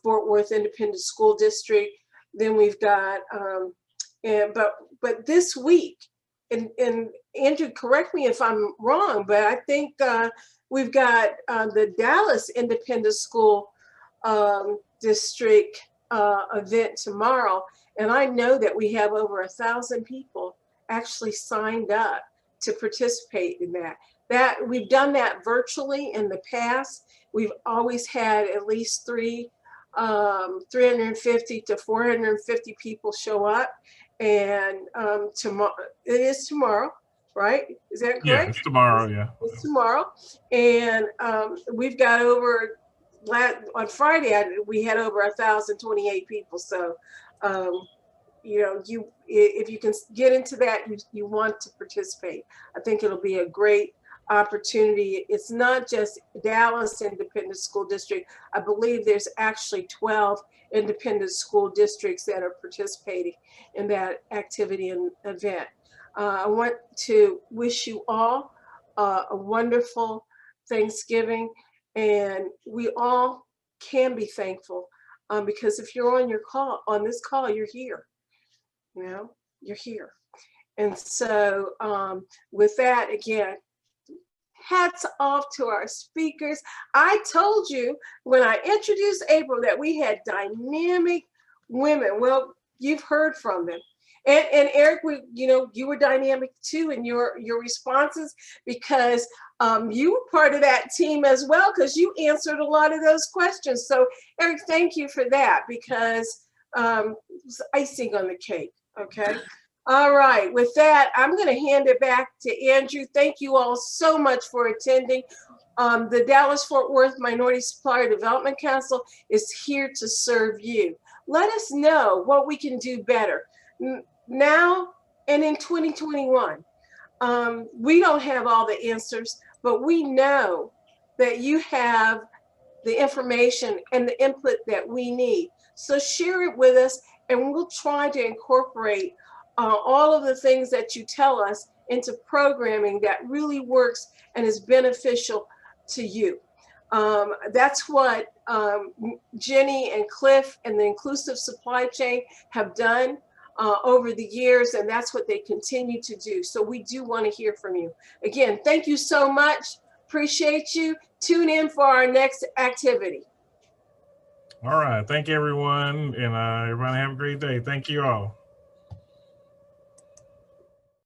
Fort Worth Independent School District. Then we've got, but this week, and Andrew, correct me if I'm wrong, but I think we've got the Dallas Independent School District event tomorrow. And I know that we have over 1,000 people actually signed up to participate in that. We've done that virtually in the past. We've always had at least 350 to 450 people show up. And tomorrow, it is tomorrow, right? Is that correct? Yeah, it's tomorrow, yeah. It's tomorrow. And we've got over, on Friday, we had over 1,028 people. So, you know, if you can get into that, you want to participate. I think it'll be a great opportunity. It's not just Dallas Independent School District. I believe there's actually 12 independent school districts that are participating in that activity and event. I want to wish you all a wonderful Thanksgiving, and we all can be thankful because if you're on this call, you're here. You know, you're here. And so with that, again, hats off to our speakers. I told you when I introduced April that we had dynamic women. Well, you've heard from them. And Eric, you were dynamic too in your responses because you were part of that team as well because you answered a lot of those questions. So Eric, thank you for that because it was icing on the cake. Okay. All right. With that, I'm going to hand it back to Andrew. Thank you all so much for attending. The Dallas-Fort Worth Minority Supplier Development Council is here to serve you. Let us know what we can do better now and in 2021. We don't have all the answers, but we know that you have the information and the input that we need. So share it with us and we'll try to incorporate all of the things that you tell us into programming that really works and is beneficial to you. That's what Jenny and Cliff and the Inclusive Supply Chain have done over the years, and that's what they continue to do. So we do want to hear from you. Again, thank you so much. Appreciate you. Tune in for our next activity. All right. Thank you, everyone. And everybody have a great day. Thank you all.